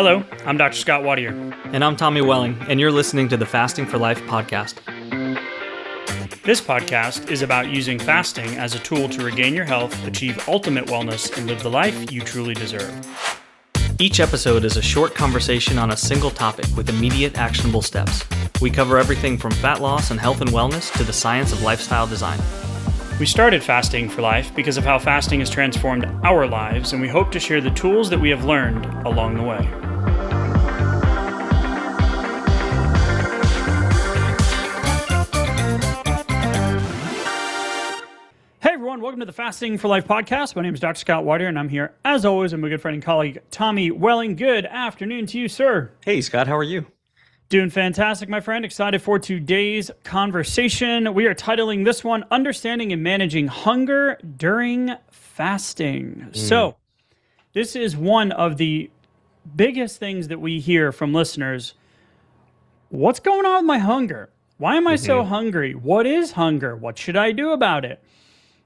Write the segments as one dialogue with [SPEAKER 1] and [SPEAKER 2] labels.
[SPEAKER 1] Hello, I'm Dr. Scott Watier.
[SPEAKER 2] And I'm Tommy Welling, and you're listening to the Fasting for Life podcast.
[SPEAKER 1] This podcast is about using fasting as a tool to regain your health, achieve ultimate wellness, and live the life you truly deserve.
[SPEAKER 2] Each episode is a short conversation on a single topic with immediate actionable steps. We cover everything from fat loss and health and wellness to the science of lifestyle design.
[SPEAKER 1] We started Fasting for Life because of how fasting has transformed our lives, and we hope to share the tools that we have learned along the way. Hey everyone, welcome to the Fasting for Life podcast. My name is Dr. Scott Watier, and I'm here, as always, with my good friend and colleague, Tommy Welling. Good afternoon to you, sir.
[SPEAKER 2] Hey, Scott, how are you?
[SPEAKER 1] Doing fantastic, my friend. Excited for today's conversation. We are titling this one, Understanding and Managing Hunger During Fasting. So, this is one of the biggest things that we hear from listeners. What's going on with my hunger? Why am I so hungry? What is hunger? What should I do about it?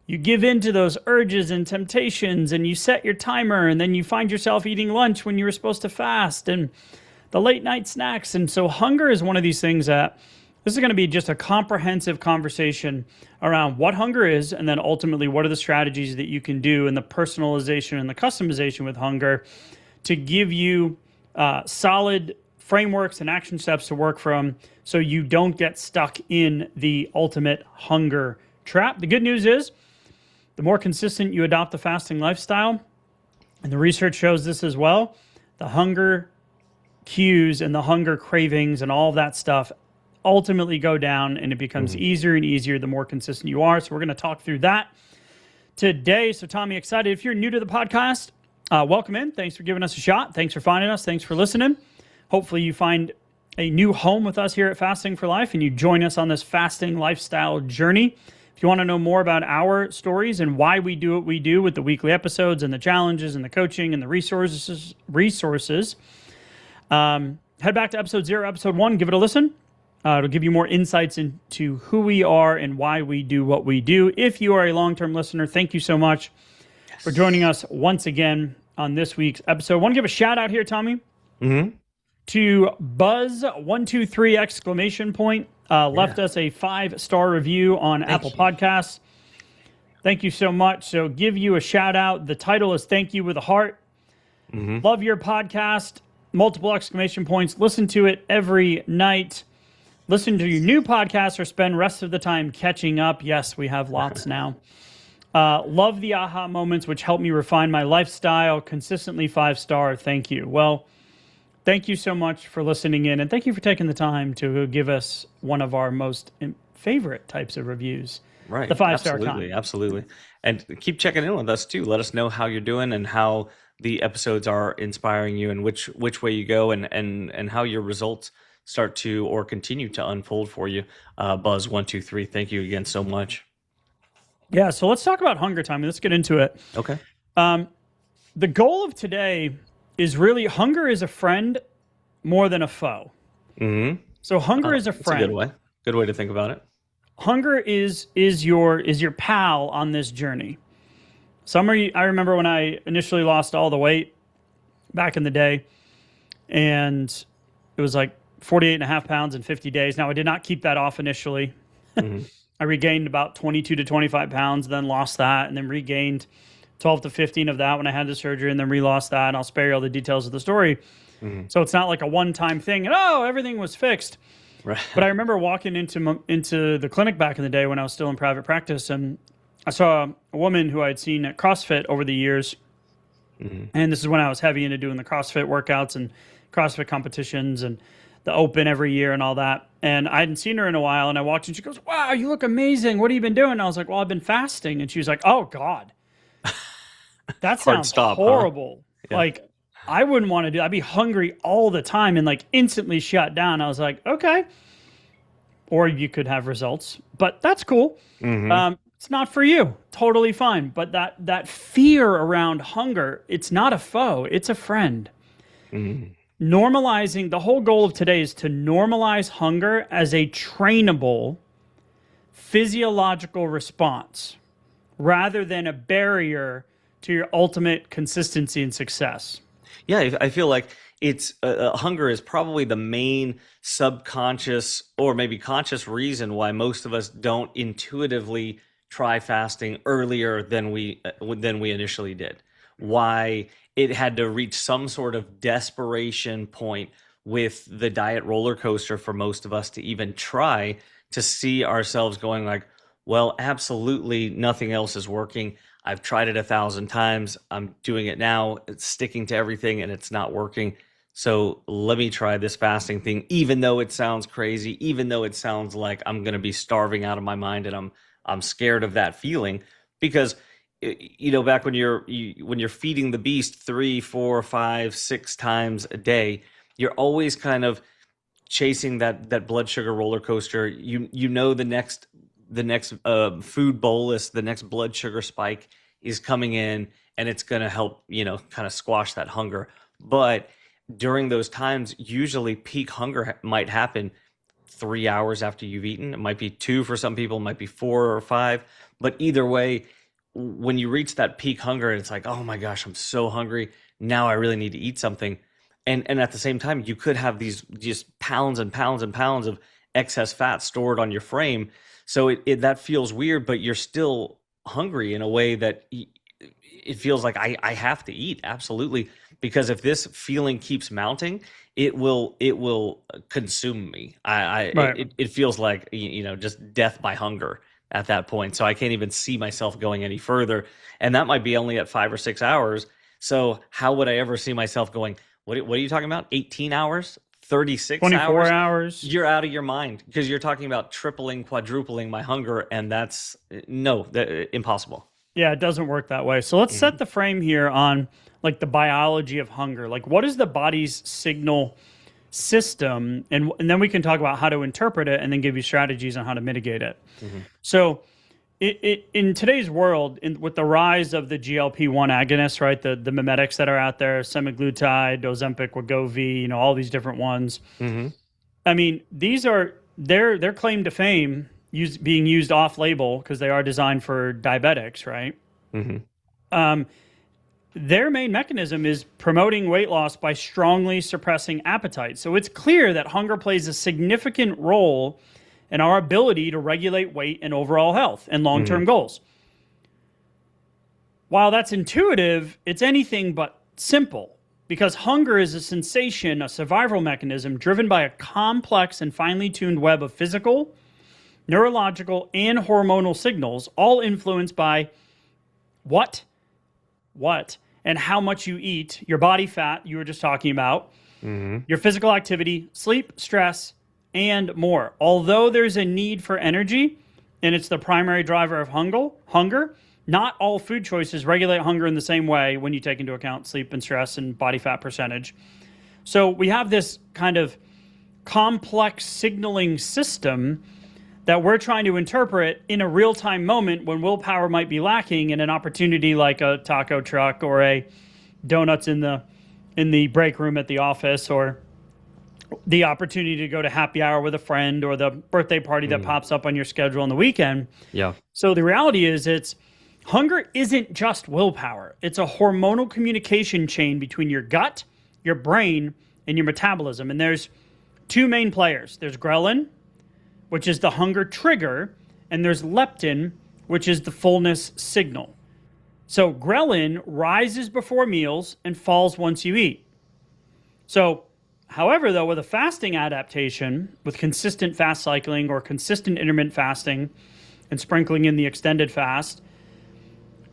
[SPEAKER 1] You give in to those urges and temptations, and you set your timer, and then you find yourself eating lunch when you were supposed to fast, and the late night snacks. And so hunger is one of these things that this is going to be just a comprehensive conversation around what hunger is, and then ultimately what are the strategies that you can do and the personalization and the customization with hunger to give you solid frameworks and action steps to work from so you don't get stuck in the ultimate hunger trap. The good news is the more consistent you adopt the fasting lifestyle, and the research shows this as well, the hunger cues and the hunger cravings and all of that stuff ultimately go down, and it becomes easier and easier the more consistent you are. So we're going to talk through that today. So Tommy, excited. If you're new to the podcast, welcome in. Thanks for giving us a shot. Thanks for finding us. Thanks for listening. Hopefully you find a new home with us here at Fasting for Life and you join us on this fasting lifestyle journey. If you want to know more about our stories and why we do what we do with the weekly episodes and the challenges and the coaching and the resources, head back to episode 0, episode 1, give it a listen. It'll give you more insights into who we are and why we do what we do. If you are a long-term listener, thank you so much for joining us once again on this week's episode. I want to give a shout out here, Tommy, to Buzz123 exclamation point. Left us a 5-star review on Apple Podcasts. Thank you so much. So give you a shout out. The title is Thank You with a Heart. Love your podcast. Multiple exclamation points. Listen to it every night. Listen to your new podcast or spend rest of the time catching up. Yes, we have lots now. Love the aha moments, which help me refine my lifestyle. Consistently 5-star. Thank you. Well, thank you so much for listening in, and thank you for taking the time to give us one of our most favorite types of reviews.
[SPEAKER 2] Right.
[SPEAKER 1] The 5-star kind.
[SPEAKER 2] Absolutely. And keep checking in with us too. Let us know how you're doing and how the episodes are inspiring you and which way you go and how your results start to or continue to unfold for you. Buzz123, thank you again so much.
[SPEAKER 1] Yeah, so let's talk about hunger time. Let's get into it.
[SPEAKER 2] Okay.
[SPEAKER 1] The goal of today is really hunger is a friend more than a foe. So hunger is a friend.
[SPEAKER 2] That's a good way. Good way to think about it.
[SPEAKER 1] Hunger is your pal on this journey. I remember when I initially lost all the weight back in the day, and it was like 48.5 pounds in 50 days. Now, I did not keep that off initially. I regained about 22 to 25 pounds, then lost that, and then regained 12 to 15 of that when I had the surgery, and then re-lost that, and I'll spare you all the details of the story. So it's not like a one-time thing, and everything was fixed.
[SPEAKER 2] Right.
[SPEAKER 1] But I remember walking into the clinic back in the day when I was still in private practice, and I saw a woman who I had seen at CrossFit over the years, and this is when I was heavy into doing the CrossFit workouts and CrossFit competitions and the Open every year and all that. And I hadn't seen her in a while, and I walked in, she goes, "Wow, you look amazing. What have you been doing?" And I was like, "Well, I've been fasting." And she was like, "Oh, God. That sounds horrible." Huh? Yeah. Like, I wouldn't want to do. I'd be hungry all the time and like instantly shut down. I was like, okay. Or you could have results, but that's cool. It's not for you. Totally fine. But that fear around hunger, it's not a foe. It's a friend. Normalizing, the whole goal of today is to normalize hunger as a trainable physiological response rather than a barrier to your ultimate consistency and success.
[SPEAKER 2] Yeah, I feel like it's hunger is probably the main subconscious or maybe conscious reason why most of us don't intuitively try fasting earlier than we initially did. Why it had to reach some sort of desperation point with the diet roller coaster for most of us to even try to see ourselves going like, well, absolutely nothing else is working. I've tried it 1,000 times. I'm doing it now. It's sticking to everything and it's not working. So let me try this fasting thing, even though it sounds crazy, even though it sounds like I'm going to be starving out of my mind and I'm scared of that feeling because back when when you're feeding the beast 3, 4, 5, 6 times a day, you're always kind of chasing that blood sugar roller coaster. The next food bolus, the next blood sugar spike is coming in, and it's going to help kind of squash that hunger. But during those times, usually peak hunger might happen 3 hours after you've eaten. It might be 2 for some people, it might be 4 or 5. But either way, when you reach that peak hunger, it's like, oh my gosh, I'm so hungry. Now I really need to eat something. And at the same time, you could have these just pounds and pounds and pounds of excess fat stored on your frame. So that feels weird, but you're still hungry in a way that it feels like I have to eat. Absolutely. Because if this feeling keeps mounting, it will consume me.
[SPEAKER 1] Right.
[SPEAKER 2] It feels like, just death by hunger at that point. So I can't even see myself going any further. And that might be only at 5 or 6 hours. So how would I ever see myself going, what are you talking about? 18 hours? 36
[SPEAKER 1] 24
[SPEAKER 2] hours?
[SPEAKER 1] hours.
[SPEAKER 2] You're out of your mind because you're talking about tripling, quadrupling my hunger. And that's impossible.
[SPEAKER 1] Yeah, it doesn't work that way. So let's set the frame here on like the biology of hunger. Like, what is the body's signal system? And then we can talk about how to interpret it and then give you strategies on how to mitigate it. So in today's world, with the rise of the GLP-1 agonists, right, the mimetics that are out there, semaglutide, Ozempic, Wegovy, all these different ones. I mean, these are their claim to fame being used off-label because they are designed for diabetics, right? Their main mechanism is promoting weight loss by strongly suppressing appetite. So it's clear that hunger plays a significant role in our ability to regulate weight and overall health and long-term goals. While that's intuitive, it's anything but simple because hunger is a sensation, a survival mechanism driven by a complex and finely tuned web of physical, neurological, and hormonal signals, all influenced by what, and how much you eat, your body fat you were just talking about, your physical activity, sleep, stress, and more. Although there's a need for energy, and it's the primary driver of hunger, not all food choices regulate hunger in the same way when you take into account sleep and stress and body fat percentage. So we have this kind of complex signaling system that we're trying to interpret in a real-time moment when willpower might be lacking and an opportunity like a taco truck or a donuts in the break room at the office or the opportunity to go to happy hour with a friend or the birthday party that pops up on your schedule on the weekend.
[SPEAKER 2] Yeah.
[SPEAKER 1] So the reality is hunger isn't just willpower. It's a hormonal communication chain between your gut, your brain, and your metabolism. And there's 2 main players. There's ghrelin, which is the hunger trigger, and there's leptin, which is the fullness signal. So ghrelin rises before meals and falls once you eat. So, however, though, with a fasting adaptation, with consistent fast cycling or consistent intermittent fasting and sprinkling in the extended fast,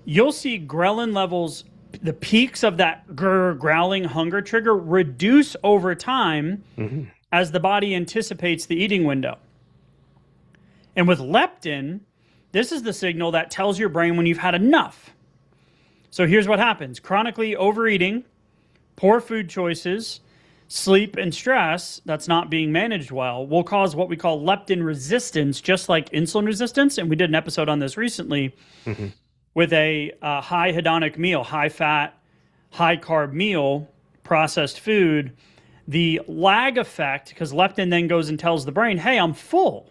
[SPEAKER 1] you'll see ghrelin levels, the peaks of that growling hunger trigger reduce over time as the body anticipates the eating window. And with leptin, this is the signal that tells your brain when you've had enough. So here's what happens. Chronically overeating, poor food choices, sleep, and stress that's not being managed well will cause what we call leptin resistance, just like insulin resistance. And we did an episode on this recently with a high hedonic meal, high fat, high carb meal, processed food. The lag effect, because leptin then goes and tells the brain, hey, I'm full.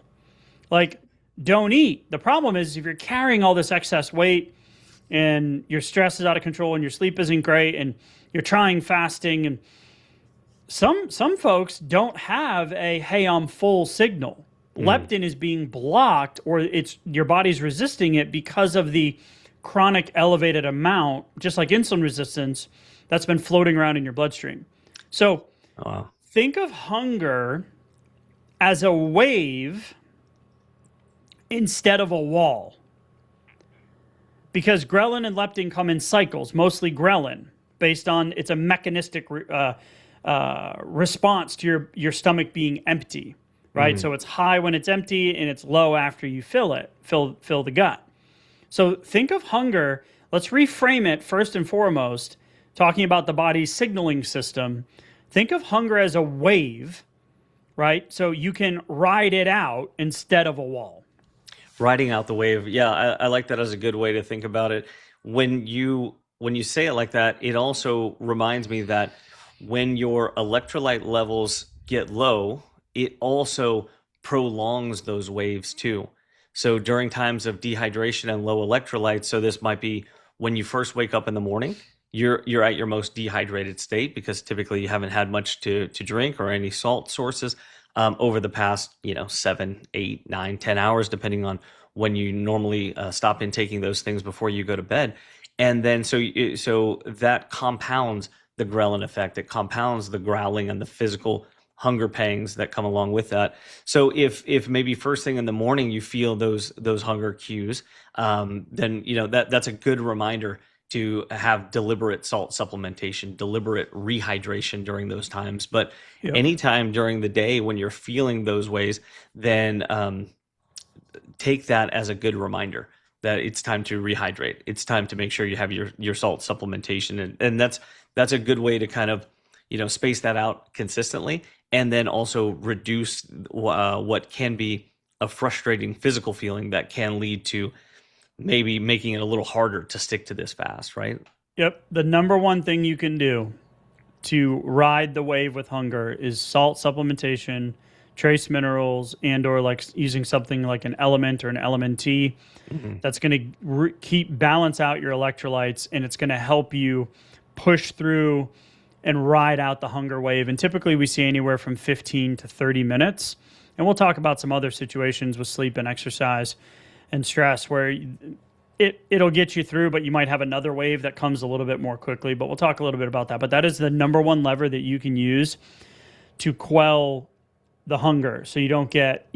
[SPEAKER 1] Like, don't eat. The problem is if you're carrying all this excess weight and your stress is out of control and your sleep isn't great and you're trying fasting, and some folks don't have a hey, I'm full signal. Leptin is being blocked, or it's your body's resisting it because of the chronic elevated amount, just like insulin resistance, that's been floating around in your bloodstream. So think of hunger as a wave instead of a wall. Because ghrelin and leptin come in cycles, mostly ghrelin, based on it's a mechanistic response to your stomach being empty, right? So it's high when it's empty and it's low after you fill the gut. So think of hunger. Let's reframe it first and foremost, talking about the body's signaling system. Think of hunger as a wave, right? So you can ride it out instead of a wall.
[SPEAKER 2] Riding out the wave. Yeah, I like that as a good way to think about it. When you say it like that, it also reminds me that when your electrolyte levels get low, it also prolongs those waves too. So during times of dehydration and low electrolytes, so this might be when you first wake up in the morning, you're at your most dehydrated state because typically you haven't had much to drink or any salt sources over the past 7, 8, 9, 10 hours, depending on when you normally stop intaking those things before you go to bed. And then so that compounds the ghrelin effect. It compounds the growling and the physical hunger pangs that come along with that. So if maybe first thing in the morning you feel those hunger cues, then that's a good reminder to have deliberate salt supplementation, deliberate rehydration during those times. But anytime during the day when you're feeling those ways, then take that as a good reminder that it's time to rehydrate. It's time to make sure you have your salt supplementation, and that's a good way to kind of space that out consistently, and then also reduce what can be a frustrating physical feeling that can lead to maybe making it a little harder to stick to this fast, right?
[SPEAKER 1] Yep. The number one thing you can do to ride the wave with hunger is salt supplementation, trace minerals, and or like using something like an element or an LMNT. That's going to keep balance out your electrolytes, and it's going to help you push through and ride out the hunger wave. And typically we see anywhere from 15 to 30 minutes. And we'll talk about some other situations with sleep and exercise and stress where it'll get you through, but you might have another wave that comes a little bit more quickly. But we'll talk a little bit about that. But that is the number one lever that you can use to quell the hunger, so you don't get,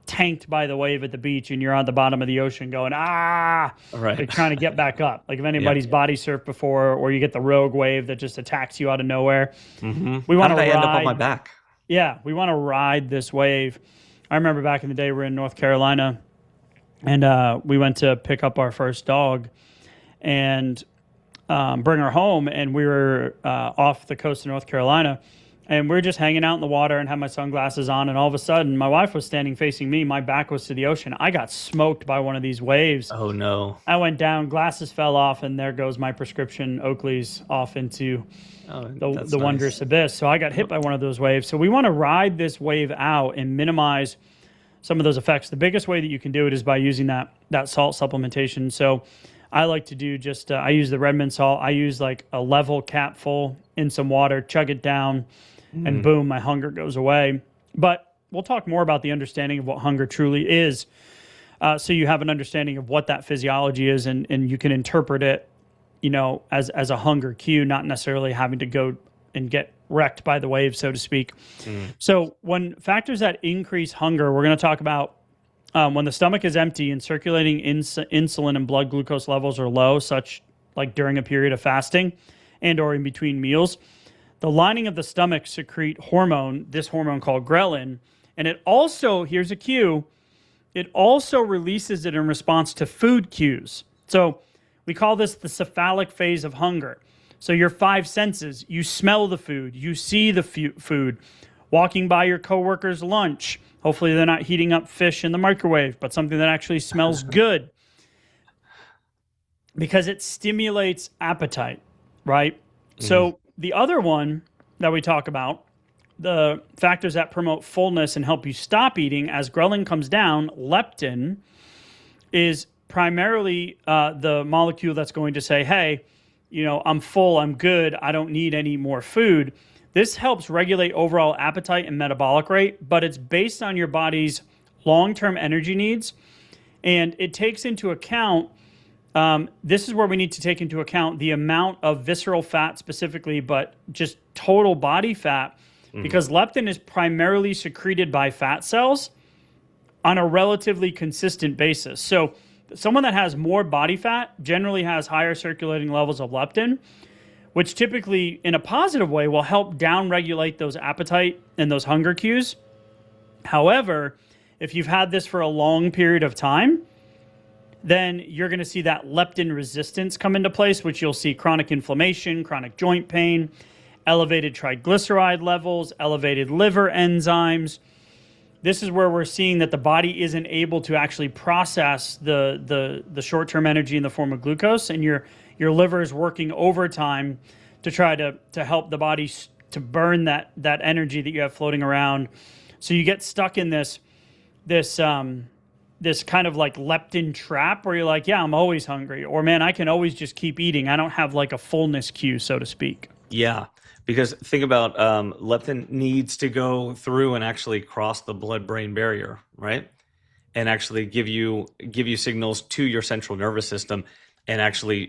[SPEAKER 1] tanked by the wave at the beach and you're on the bottom of the ocean going, right, like trying to get back up. Like if anybody's body surfed before, or you get the rogue wave that just attacks you out of nowhere. We want to
[SPEAKER 2] end up on my back.
[SPEAKER 1] Yeah, we want to ride this wave. I remember back in the day, we were in North Carolina, and we went to pick up our first dog and bring her home, and we were off the coast of North Carolina. And we were just hanging out in the water and had my sunglasses on. And all of a sudden, my wife was standing facing me. My back was to the ocean. I got smoked by one of these waves.
[SPEAKER 2] Oh, no.
[SPEAKER 1] I went down, glasses fell off, and there goes my prescription Oakley's off into the wondrous abyss. So I got hit by one of those waves. So we want to ride this wave out and minimize some of those effects. The biggest way that you can do it is by using that salt supplementation. So I like to do just, I use the Redmond salt. I use like a level capful in some water, chug it down, and boom, my hunger goes away. But we'll talk more about the understanding of what hunger truly is, so you have an understanding of what that physiology is, and you can interpret it, as a hunger cue, not necessarily having to go and get wrecked by the wave, so to speak. So when factors that increase hunger, we're going to talk about when the stomach is empty and circulating insulin and blood glucose levels are low, such like during a period of fasting and or in between meals. The lining of the stomach secrete this hormone called ghrelin, and it also, here's a cue, it also releases it in response to food cues. So we call this the cephalic phase of hunger. So your five senses, you smell the food, you see the food, walking by your coworker's lunch. Hopefully they're not heating up fish in the microwave, but something that actually smells good, because it stimulates appetite, right? So the other one that we talk about, the factors that promote fullness and help you stop eating as ghrelin comes down, leptin, is primarily the molecule that's going to say, hey, I'm full, I'm good, I don't need any more food. This helps regulate overall appetite and metabolic rate, but it's based on your body's long-term energy needs. And it takes into account, this is where we need to take into account the amount of visceral fat specifically, but just total body fat, because leptin is primarily secreted by fat cells on a relatively consistent basis. So someone that has more body fat generally has higher circulating levels of leptin, which typically in a positive way will help downregulate those appetite and those hunger cues. However, if you've had this for a long period of time, then you're going to see that leptin resistance come into place, which you'll see chronic inflammation, chronic joint pain, elevated triglyceride levels, elevated liver enzymes. This is where we're seeing that the body isn't able to actually process the short-term energy in the form of glucose, and your liver is working overtime to try to help the body to burn that energy that you have floating around. So you get stuck in this kind of like leptin trap where you're like, yeah, I'm always hungry, or man, I can always just keep eating. I don't have like a fullness cue, so to speak.
[SPEAKER 2] Yeah, because think about leptin needs to go through and actually cross the blood-brain barrier, right? And actually give you signals to your central nervous system and actually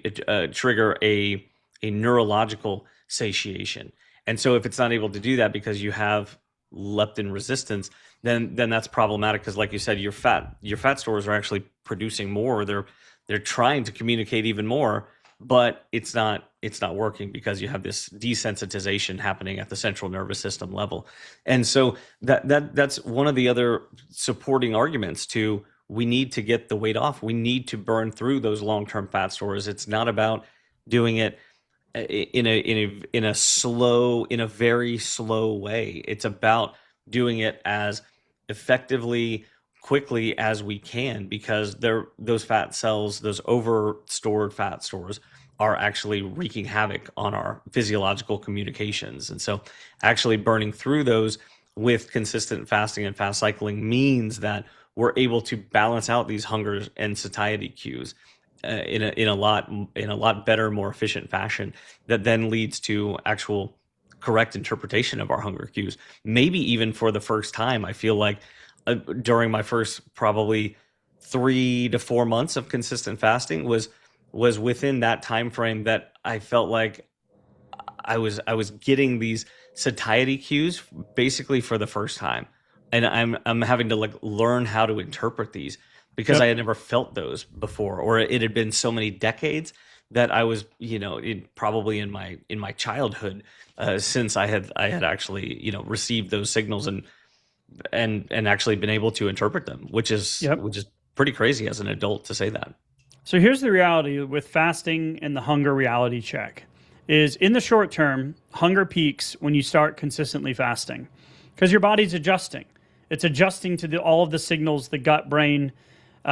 [SPEAKER 2] trigger a neurological satiation. And so if it's not able to do that because you have leptin resistance, then that's problematic, because like you said, your fat stores are actually producing more. They're trying to communicate even more, but it's not working because you have this desensitization happening at the central nervous system level. And so that's one of the other supporting arguments to, we need to get the weight off. We need to burn through those long-term fat stores. It's not about doing it in a very slow way. It's about doing it as effectively, quickly as we can, because those fat cells, those over-stored fat stores, are actually wreaking havoc on our physiological communications. And so actually burning through those with consistent fasting and fast cycling means that we're able to balance out these hunger and satiety cues in a lot better, more efficient fashion, that then leads to actual correct interpretation of our hunger cues. Maybe even for the first time, I feel like during my first probably 3 to 4 months of consistent fasting was within that time frame that I felt like I was getting these satiety cues basically for the first time, and I'm having to like learn how to interpret these, because
[SPEAKER 1] Yep.
[SPEAKER 2] I had never felt those before, or it had been so many decades that I was, probably in my childhood, since I had actually, received those signals and actually been able to interpret them, which is
[SPEAKER 1] Yep.
[SPEAKER 2] pretty crazy as an adult to say that.
[SPEAKER 1] So here's the reality with fasting and the hunger reality check is, in the short term, hunger peaks when you start consistently fasting, because your body's adjusting. It's adjusting to all of the signals, the gut-brain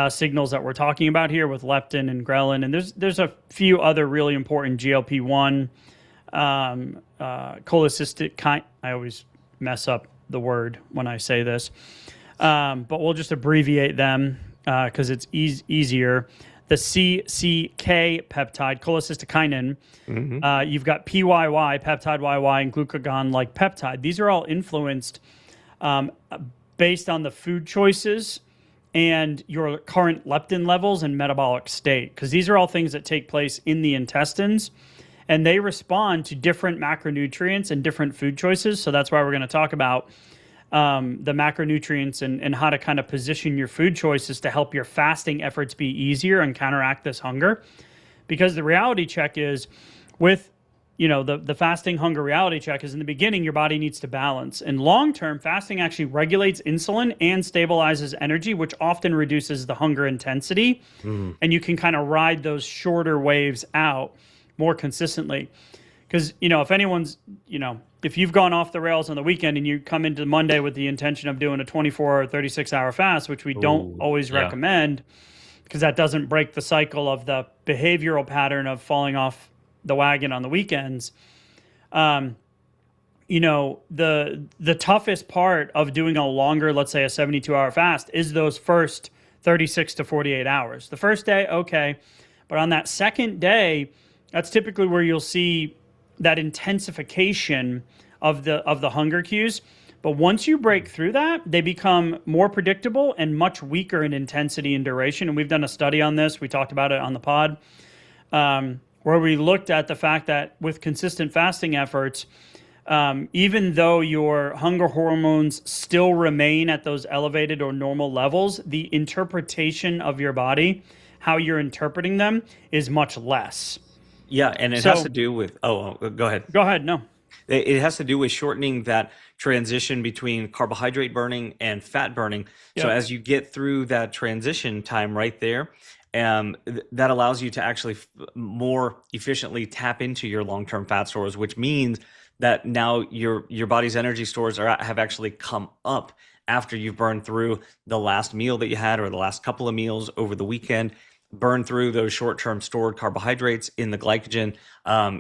[SPEAKER 1] signals that we're talking about here with leptin and ghrelin. And there's a few other really important GLP-1, cholecystokinin. I always mess up the word when I say this, but we'll just abbreviate them because it's easier. The CCK peptide, cholecystokinin. You've got PYY, peptide YY, and glucagon-like peptide. These are all influenced based on the food choices and your current leptin levels and metabolic state, because these are all things that take place in the intestines, and they respond to different macronutrients and different food choices. So that's why we're going to talk about the macronutrients and how to kind of position your food choices to help your fasting efforts be easier and counteract this hunger. Because the reality check is, with the fasting hunger reality check, is in the beginning your body needs to balance. And long-term, fasting actually regulates insulin and stabilizes energy, which often reduces the hunger intensity. And you can kind of ride those shorter waves out more consistently. Because, if anyone's, if you've gone off the rails on the weekend and you come into Monday with the intention of doing a 24 or 36-hour fast, which we don't always recommend, because that doesn't break the cycle of the behavioral pattern of falling off the wagon on the weekends. The toughest part of doing a longer, let's say a 72-hour fast, is those first 36 to 48 hours. The first day, okay. But on that second day, that's typically where you'll see that intensification of the hunger cues. But once you break through that, they become more predictable and much weaker in intensity and duration. And we've done a study on this. We talked about it on the pod, where we looked at the fact that with consistent fasting efforts, even though your hunger hormones still remain at those elevated or normal levels, the interpretation of your body, how you're interpreting them, is much less.
[SPEAKER 2] Yeah, and it has to do with, go ahead.
[SPEAKER 1] Go ahead, no.
[SPEAKER 2] It has to do with shortening that transition between carbohydrate burning and fat burning.
[SPEAKER 1] Yep.
[SPEAKER 2] So as you get through that transition time right there, that allows you to actually more efficiently tap into your long-term fat stores, which means that now your body's energy stores have actually come up after you've burned through the last meal that you had or the last couple of meals over the weekend. Burn through those short-term stored carbohydrates in the glycogen,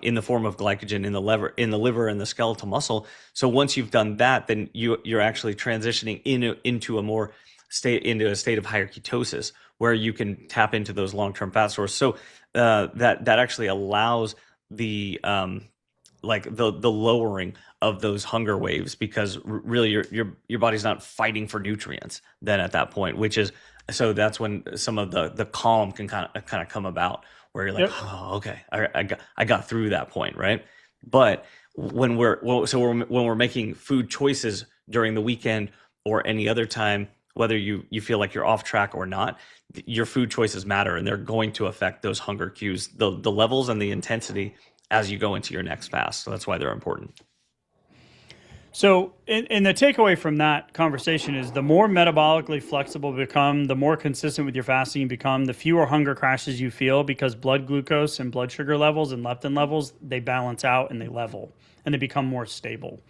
[SPEAKER 2] in the form of glycogen in the liver and the skeletal muscle. So once you've done that, then you're actually transitioning into a state of higher ketosis, where you can tap into those long-term fat stores. So that actually allows the lowering of those hunger waves, because really your body's not fighting for nutrients then at that point, so that's when some of the calm can kind of come about, where you're like, oh, okay, I got through that point, right? But when we're making food choices during the weekend or any other time, whether you feel like you're off track or not, your food choices matter, and they're going to affect those hunger cues, the levels and the intensity as you go into your next fast. So that's why they're important.
[SPEAKER 1] So, and the takeaway from that conversation is the more metabolically flexible you become, the more consistent with your fasting you become, the fewer hunger crashes you feel, because blood glucose and blood sugar levels and leptin levels, they balance out and they level and they become more stable.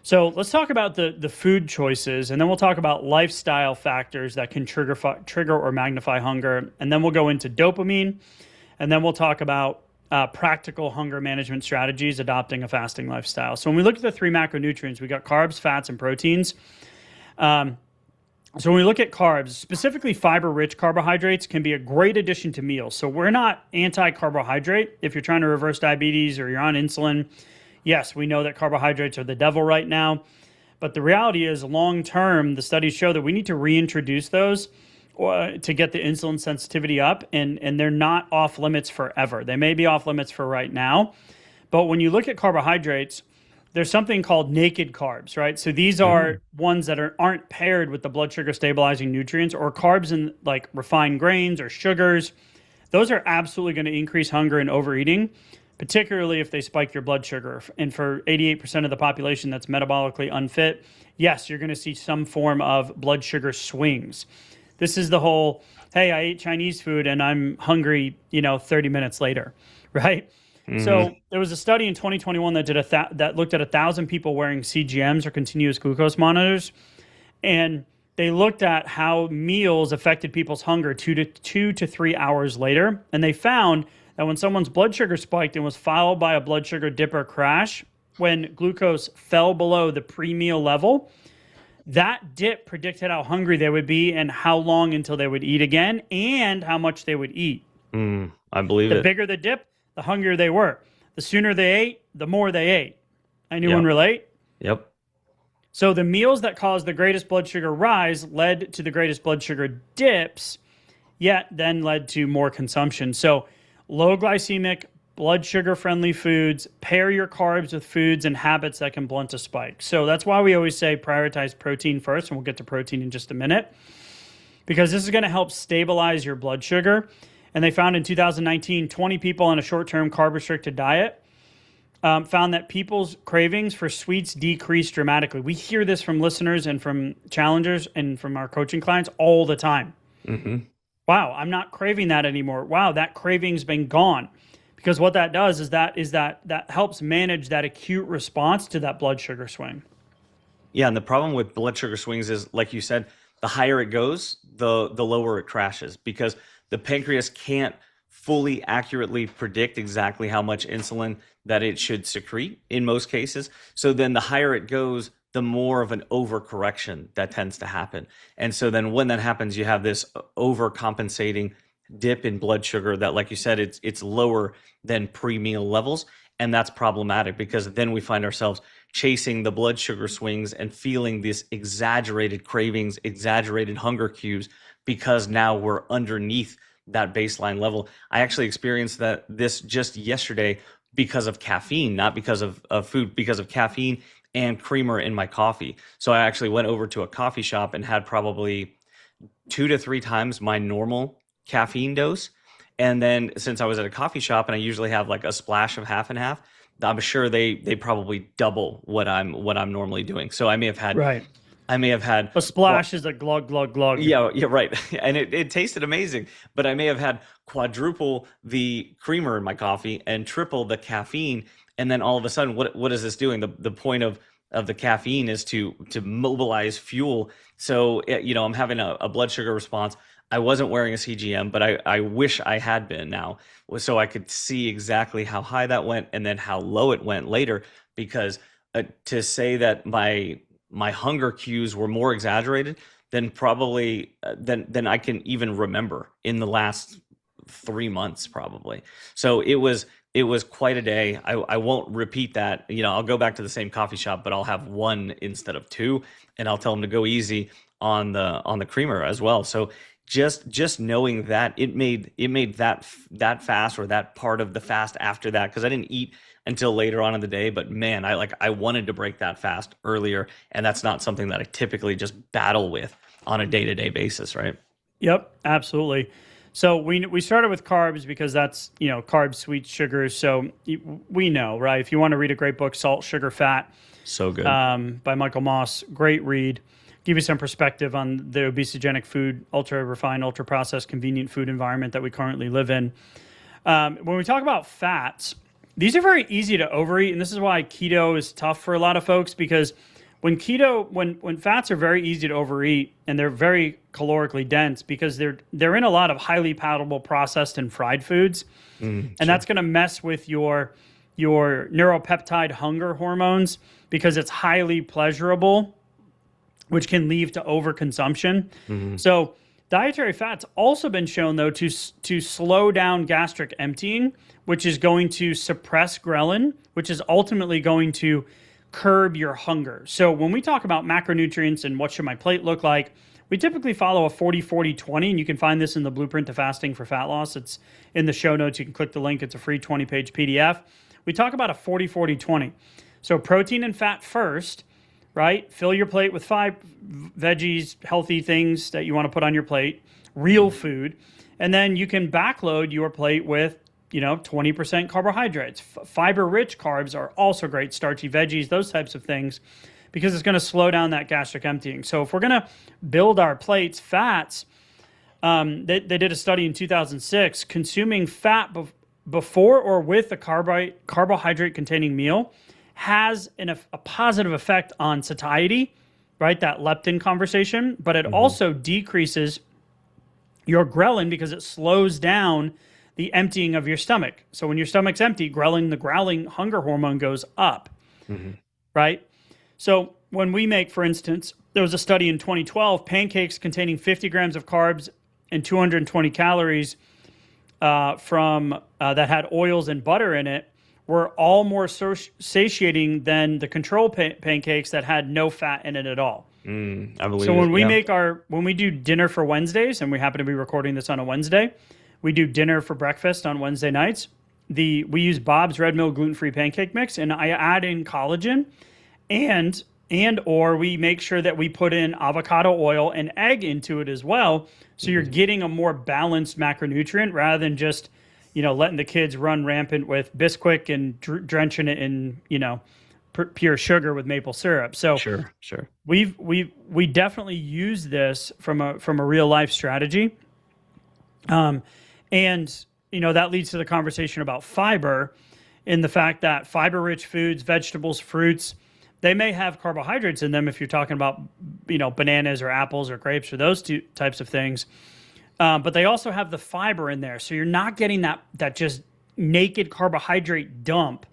[SPEAKER 1] So let's talk about the food choices, and then we'll talk about lifestyle factors that can trigger or magnify hunger. And then we'll go into dopamine, and then we'll talk about practical hunger management strategies adopting a fasting lifestyle. So when we look at the 3 macronutrients, we got carbs, fats, and proteins. So when we look at carbs, specifically fiber-rich carbohydrates can be a great addition to meals. So we're not anti-carbohydrate. If you're trying to reverse diabetes or you're on insulin, yes, we know that carbohydrates are the devil right now. But the reality is, long-term, the studies show that we need to reintroduce those to get the insulin sensitivity up, and they're not off limits forever. They may be off limits for right now, but when you look at carbohydrates, there's something called naked carbs, right? So these are ones that aren't paired with the blood sugar stabilizing nutrients, or carbs in like refined grains or sugars. Those are absolutely going to increase hunger and overeating, particularly if they spike your blood sugar. And for 88% of the population that's metabolically unfit, yes, you're going to see some form of blood sugar swings. This is the whole, hey, I ate Chinese food and I'm hungry, 30 minutes later, right? Mm-hmm. So there was a study in 2021 that did that looked at 1,000 people wearing CGMs, or continuous glucose monitors, and they looked at how meals affected people's hunger 2 to 3 hours later, and they found that when someone's blood sugar spiked and was followed by a blood sugar dip or crash, when glucose fell below the pre-meal level, that dip predicted how hungry they would be and how long until they would eat again, and how much they would eat.
[SPEAKER 2] I believe
[SPEAKER 1] The bigger the dip, the hungrier they were. The sooner they ate, the more they ate. Anyone relate?
[SPEAKER 2] Yep.
[SPEAKER 1] So the meals that caused the greatest blood sugar rise led to the greatest blood sugar dips, yet then led to more consumption. So low glycemic, blood sugar friendly foods, pair your carbs with foods and habits that can blunt a spike. So that's why we always say prioritize protein first, and we'll get to protein in just a minute, because this is going to help stabilize your blood sugar. And they found in 2019, 20 people on a short-term carb-restricted diet found that people's cravings for sweets decreased dramatically. We hear this from listeners and from challengers and from our coaching clients all the time. Mm-hmm. Wow, I'm not craving that anymore. Wow, that craving's been gone. Because what that does is that helps manage that acute response to that blood sugar swing.
[SPEAKER 2] Yeah, and the problem with blood sugar swings is, like you said, the higher it goes, the lower it crashes, because the pancreas can't fully accurately predict exactly how much insulin that it should secrete in most cases. So then the higher it goes, the more of an overcorrection that tends to happen. And so then when that happens, you have this overcompensating dip in blood sugar that, like you said, it's lower than pre-meal levels. And that's problematic because then we find ourselves chasing the blood sugar swings and feeling these exaggerated cravings, exaggerated hunger cues, because now we're underneath that baseline level. I actually experienced this just yesterday because of caffeine, not because of food, because of caffeine and creamer in my coffee. So I actually went over to a coffee shop and had probably 2 to 3 times my normal caffeine dose. And then since I was at a coffee shop and I usually have like a splash of half and half, I'm sure they probably double what I'm normally doing. So I may have had
[SPEAKER 1] Right.
[SPEAKER 2] a
[SPEAKER 1] splash is a glug, glug, glug.
[SPEAKER 2] Yeah, right. And it tasted amazing, but I may have had quadruple the creamer in my coffee and triple the caffeine. And then all of a sudden, what is this doing? The point of the caffeine is to mobilize fuel. So, I'm having a blood sugar response. I wasn't wearing a CGM, but I wish I had been now, so I could see exactly how high that went and then how low it went later. Because to say that my hunger cues were more exaggerated than probably than I can even remember in the last 3 months, probably. So it was quite a day. I won't repeat that. I'll go back to the same coffee shop, but I'll have 1 instead of 2, and I'll tell them to go easy on the creamer as well. So just knowing that it made that fast, or that part of the fast after that, because I didn't eat until later on in the day, but man, I wanted to break that fast earlier, and that's not something that I typically just battle with on a day-to-day basis, right?
[SPEAKER 1] Yep, absolutely. So we started with carbs because that's, carbs, sweet, sugars. So we know, right? If you want to read a great book, Salt, Sugar, Fat,
[SPEAKER 2] so good,
[SPEAKER 1] by Michael Moss, great read. Give you some perspective on the obesogenic food, ultra refined, ultra processed, convenient food environment that we currently live in. When we talk about fats, these are very easy to overeat, and this is why keto is tough for a lot of folks, because when fats are very easy to overeat and they're very calorically dense, because they're in a lot of highly palatable processed and fried foods, and that's going to mess with your neuropeptide hunger hormones because it's highly pleasurable, which can lead to overconsumption. So dietary fat's also been shown, though, to slow down gastric emptying, which is going to suppress ghrelin, which is ultimately going to curb your hunger. So when we talk about macronutrients and what should my plate look like, we typically follow a 40-40-20, and you can find this in the Blueprint to Fasting for Fat Loss. It's in the show notes. You can click the link. It's a free 20-page PDF. We talk about a 40-40-20. So protein and fat first, right? Fill your plate with 5 veggies, healthy things that you want to put on your plate, real food. And then you can backload your plate with, 20% carbohydrates. Fiber-rich carbs are also great, starchy veggies, those types of things, because it's going to slow down that gastric emptying. So if we're going to build our plates, fats, they did a study in 2006, consuming fat before or with a carbohydrate-containing meal has a positive effect on satiety, right? That leptin conversation, but it also decreases your ghrelin because it slows down the emptying of your stomach. So when your stomach's empty, ghrelin, the growling hunger hormone, goes up, right? So when we make, for instance, there was a study in 2012, pancakes containing 50 grams of carbs and 220 calories from that had oils and butter in it, were all more satiating than the control pancakes that had no fat in it at all.
[SPEAKER 2] I believe
[SPEAKER 1] so when we do dinner for Wednesdays, and we happen to be recording this on a Wednesday, we do dinner for breakfast on Wednesday nights. We use Bob's Red Mill gluten-free pancake mix, and I add in collagen, or we make sure that we put in avocado oil and egg into it as well. So you're getting a more balanced macronutrient rather than just letting the kids run rampant with Bisquick and drenching it in, pure sugar with maple syrup. So
[SPEAKER 2] sure,
[SPEAKER 1] we definitely use this from a real life strategy, and that leads to the conversation about fiber, in the fact that fiber-rich foods, vegetables, fruits, they may have carbohydrates in them if you're talking about bananas or apples or grapes or those two types of things. But they also have the fiber in there. So you're not getting that just naked carbohydrate dump.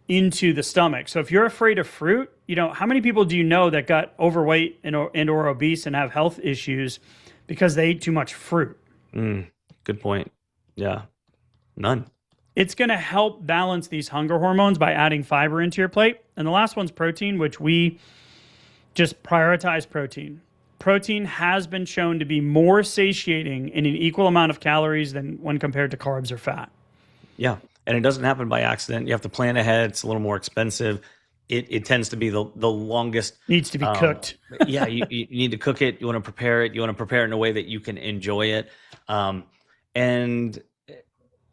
[SPEAKER 1] into the stomach. So if you're afraid of fruit, how many people do you know that got overweight and or obese and have health issues because they ate too much fruit?
[SPEAKER 2] Good point. Yeah. None.
[SPEAKER 1] It's going to help balance these hunger hormones by adding fiber into your plate. And the last one's protein, which we just prioritize protein. Protein has been shown to be more satiating in an equal amount of calories than when compared to carbs or fat.
[SPEAKER 2] Yeah. And it doesn't happen by accident. You have to plan ahead. It's a little more expensive. It tends to be the longest.
[SPEAKER 1] Needs to be cooked.
[SPEAKER 2] Yeah, you need to cook it. You want to prepare it. You want to prepare it in a way that you can enjoy it. And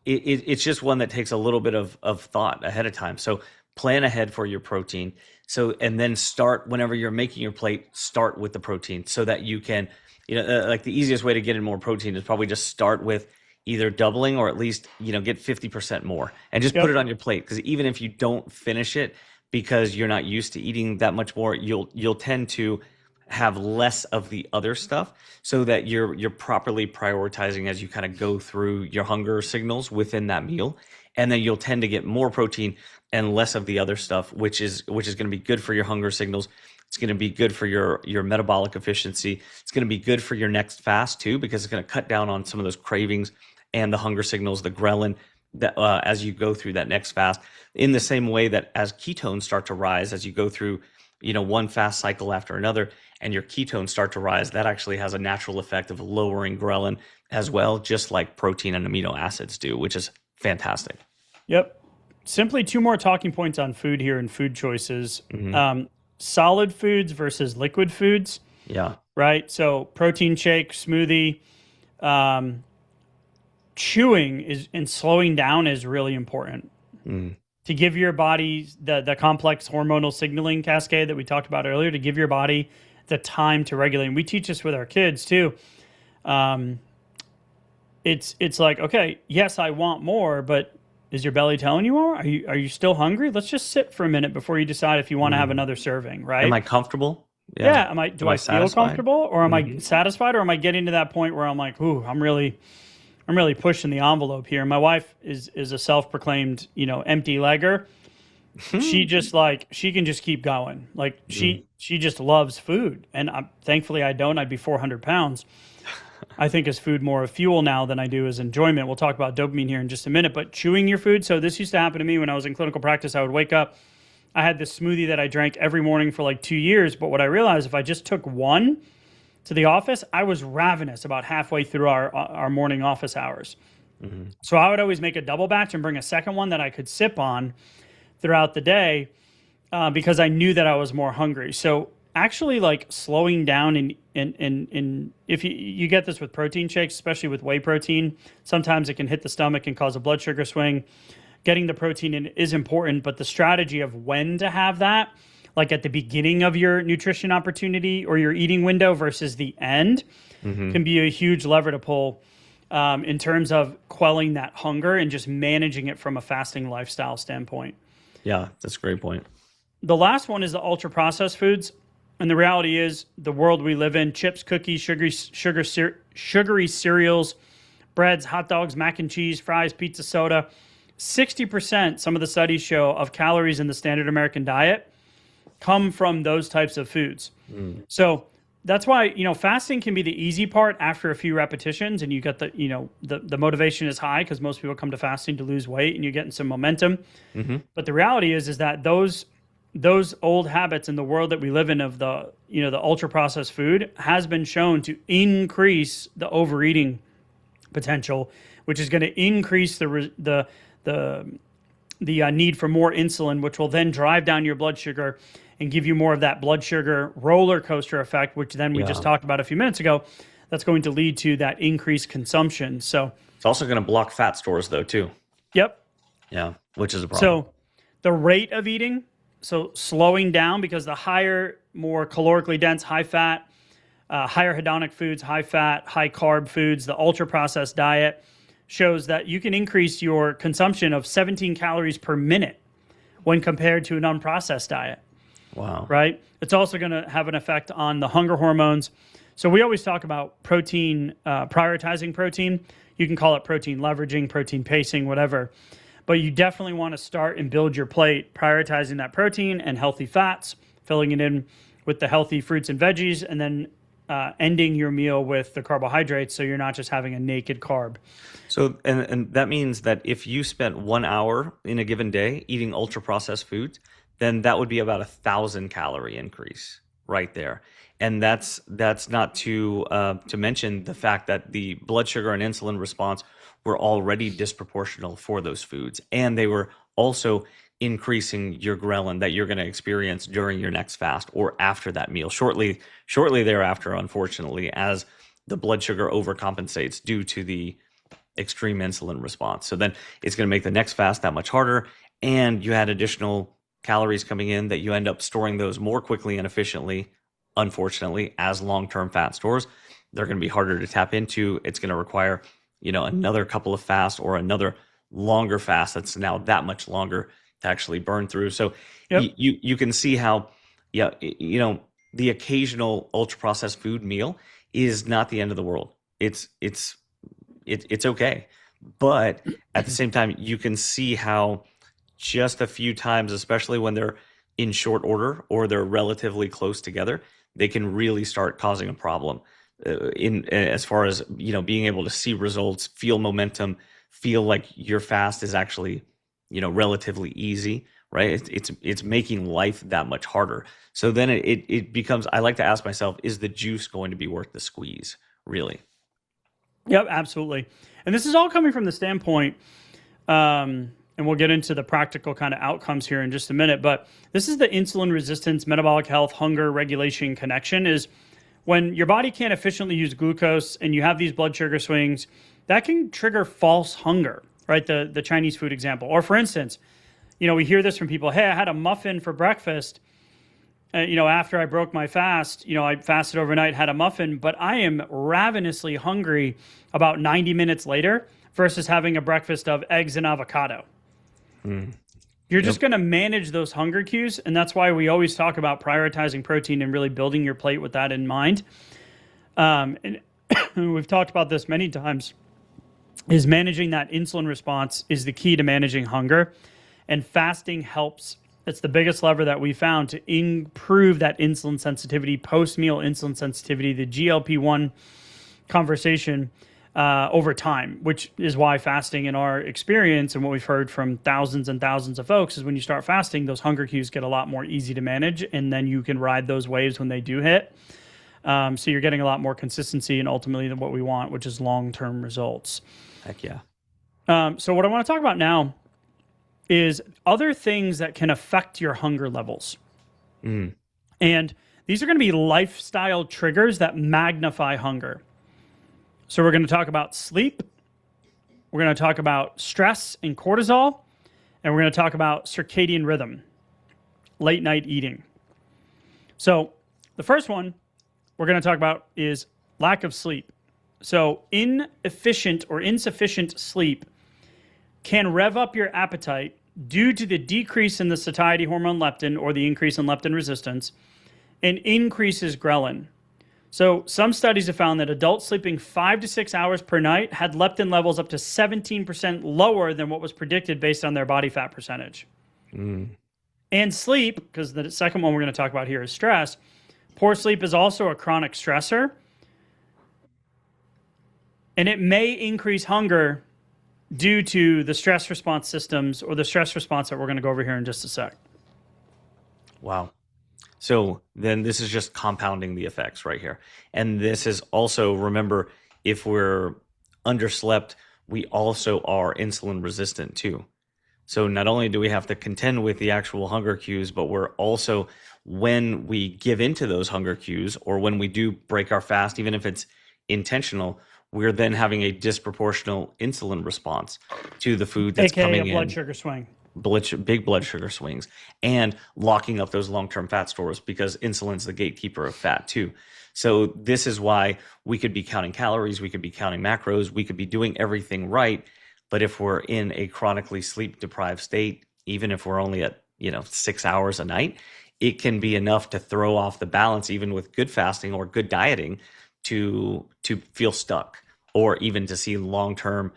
[SPEAKER 2] it's just one that takes a little bit of thought ahead of time. So plan ahead for your protein. And then start whenever you're making your plate, start with the protein so that you can, like the easiest way to get in more protein is probably just start with either doubling or at least, get 50% more and just put it on your plate. Because even if you don't finish it because you're not used to eating that much more, you'll tend to have less of the other stuff so that you're properly prioritizing as you kind of go through your hunger signals within that meal. And then you'll tend to get more protein and less of the other stuff, which is going to be good for your hunger signals. It's going to be good for your metabolic efficiency. It's going to be good for your next fast too, because it's going to cut down on some of those cravings and the hunger signals, the ghrelin, that as you go through that next fast. In the same way that as ketones start to rise, as you go through, one fast cycle after another, and your ketones start to rise, that actually has a natural effect of lowering ghrelin as well, just like protein and amino acids do, which is fantastic.
[SPEAKER 1] Yep. Simply two more talking points on food here and food choices. Solid foods versus liquid foods.
[SPEAKER 2] Yeah.
[SPEAKER 1] Right? So protein shake, smoothie, chewing and slowing down is really important to give your body the complex hormonal signaling cascade that we talked about earlier, to give your body the time to regulate. And we teach this with our kids too. It's like, okay, yes, I want more, but is your belly telling you more? Are you still hungry? Let's just sit for a minute before you decide if you want to have another serving, right?
[SPEAKER 2] Am I comfortable?
[SPEAKER 1] Yeah. Do I feel comfortable, or am I satisfied, or am I getting to that point where I'm like, ooh, I'm really pushing the envelope here. My wife is a self-proclaimed, empty legger. She just she can just keep going. Like she just loves food. And thankfully I don't. I'd be 400 pounds. I think as food more of fuel now than I do as enjoyment. We'll talk about dopamine here in just a minute, but chewing your food. So this used to happen to me when I was in clinical practice. I would wake up, I had this smoothie that I drank every morning for like 2 years. But what I realized, if I just took one to the office, I was ravenous about halfway through our morning office hours. So I would always make a double batch and bring a second one that I could sip on throughout the day because I knew that I was more hungry. So actually like slowing down and if you get this with protein shakes, especially with whey protein, sometimes it can hit the stomach and cause a blood sugar swing. Getting the protein in is important, but the strategy of when to have that, like at the beginning of your nutrition opportunity or your eating window versus the end, can be a huge lever to pull in terms of quelling that hunger and just managing it from a fasting lifestyle standpoint.
[SPEAKER 2] Yeah, that's a great point.
[SPEAKER 1] The last one is the ultra processed foods. And the reality is the world we live in, chips, cookies, sugary cereals, breads, hot dogs, mac and cheese, fries, pizza, soda. 60%, some of the studies show, of calories in the standard American diet come from those types of foods. So that's why, fasting can be the easy part after a few repetitions, and you get the motivation is high because most people come to fasting to lose weight and you're getting some momentum. But the reality is that those old habits in the world that we live in of the ultra processed food has been shown to increase the overeating potential, which is going to increase the need for more insulin, which will then drive down your blood sugar and give you more of that blood sugar roller coaster effect, which then we just talked about a few minutes ago. That's going to lead to that increased consumption. So
[SPEAKER 2] it's also going to block fat stores though too.
[SPEAKER 1] Yep.
[SPEAKER 2] Yeah, which is a problem.
[SPEAKER 1] So the rate of eating, so slowing down, because the higher, more calorically dense, high fat, higher hedonic foods, high fat, high carb foods, the ultra processed diet shows that you can increase your consumption of 17 calories per minute when compared to an unprocessed diet.
[SPEAKER 2] Wow.
[SPEAKER 1] Right? It's also going to have an effect on the hunger hormones. So we always talk about protein, prioritizing protein. You can call it protein leveraging, protein pacing, whatever. But you definitely want to start and build your plate, prioritizing that protein and healthy fats, filling it in with the healthy fruits and veggies, and then ending your meal with the carbohydrates so you're not just having a naked carb.
[SPEAKER 2] So, and that means that if you spent 1 hour in a given day eating ultra processed foods, then that would be about 1,000 calorie increase right there. And that's not to mention the fact that the blood sugar and insulin response were already disproportional for those foods, and they were also increasing your ghrelin that you're going to experience during your next fast or after that meal, shortly thereafter, unfortunately, as the blood sugar overcompensates due to the extreme insulin response. So then it's going to make the next fast that much harder, and you had additional calories coming in that you end up storing those more quickly and efficiently, unfortunately, as long-term fat stores. They're going to be harder to tap into. It's going to require, another couple of fasts or another longer fast that's now that much longer to actually burn through. So
[SPEAKER 1] Yep.
[SPEAKER 2] you can see how, the occasional ultra processed food meal is not the end of the world. It's okay, but at the same time, you can see how just a few times, especially when they're in short order or they're relatively close together, they can really start causing a problem in as far as being able to see results, feel momentum, feel like your fast is actually relatively easy, right? It's making life that much harder. So then it becomes, I like to ask myself, is the juice going to be worth the squeeze, really?
[SPEAKER 1] Yep, absolutely. And this is all coming from the standpoint, and we'll get into the practical kind of outcomes here in just a minute, but this is the insulin resistance, metabolic health, hunger regulation connection is when your body can't efficiently use glucose and you have these blood sugar swings, that can trigger false hunger, right? The Chinese food example. Or for instance, we hear this from people, hey, I had a muffin for breakfast. After I broke my fast, I fasted overnight, had a muffin, but I am ravenously hungry about 90 minutes later versus having a breakfast of eggs and avocado. You're just going to manage those hunger cues. And that's why we always talk about prioritizing protein and really building your plate with that in mind. And we've talked about this many times, is managing that insulin response is the key to managing hunger. And fasting helps. It's the biggest lever that we found to improve that insulin sensitivity, post-meal insulin sensitivity, the GLP-1 conversation over time, which is why fasting in our experience and what we've heard from thousands and thousands of folks is when you start fasting, those hunger cues get a lot more easy to manage, and then you can ride those waves when they do hit. So you're getting a lot more consistency and ultimately what we want, which is long-term results.
[SPEAKER 2] Heck yeah.
[SPEAKER 1] So what I want to talk about now is other things that can affect your hunger levels. And these are going to be lifestyle triggers that magnify hunger. So we're going to talk about sleep. We're going to talk about stress and cortisol. And we're going to talk about circadian rhythm, late night eating. So the first one we're going to talk about is lack of sleep. So inefficient or insufficient sleep can rev up your appetite due to the decrease in the satiety hormone leptin or the increase in leptin resistance and increases ghrelin. So some studies have found that adults sleeping 5 to 6 hours per night had leptin levels up to 17% lower than what was predicted based on their body fat percentage. And sleep, because the second one we're going to talk about here is stress. Poor sleep is also a chronic stressor, and it may increase hunger due to the stress response systems or the stress response that we're going to go over here in just a sec.
[SPEAKER 2] Wow. So then this is just compounding the effects right here. And this is also, remember, if we're underslept, we also are insulin resistant too. So not only do we have to contend with the actual hunger cues, but we're also, when we give into those hunger cues or when we do break our fast, even if it's intentional, we're then having a disproportional insulin response to the food that's
[SPEAKER 1] AKA
[SPEAKER 2] coming
[SPEAKER 1] a blood
[SPEAKER 2] in.
[SPEAKER 1] sugar swing.
[SPEAKER 2] Big blood sugar swings and locking up those long-term fat stores because insulin's the gatekeeper of fat too. So this is why we could be counting calories, we could be counting macros, we could be doing everything right. But if we're in a chronically sleep deprived state, even if we're only at 6 hours a night, it can be enough to throw off the balance, even with good fasting or good dieting, to feel stuck or even to see long-term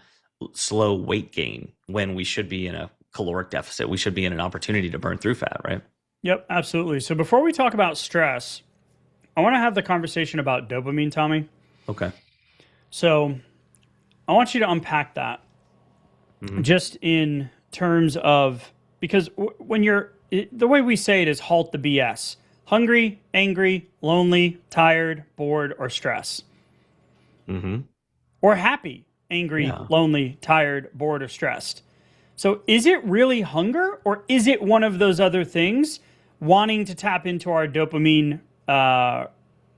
[SPEAKER 2] slow weight gain when we should be in a caloric deficit. We should be in an opportunity to burn through fat, right?
[SPEAKER 1] Yep, absolutely. So before we talk about stress, I want to have the conversation about dopamine, Tommy.
[SPEAKER 2] Okay.
[SPEAKER 1] So I want you to unpack that just in terms of, because when the way we say it is HALT the BS. Hungry, angry, lonely, tired, bored, or stress. Or happy, angry, lonely, tired, bored, or stressed. So is it really hunger, or is it one of those other things wanting to tap into our dopamine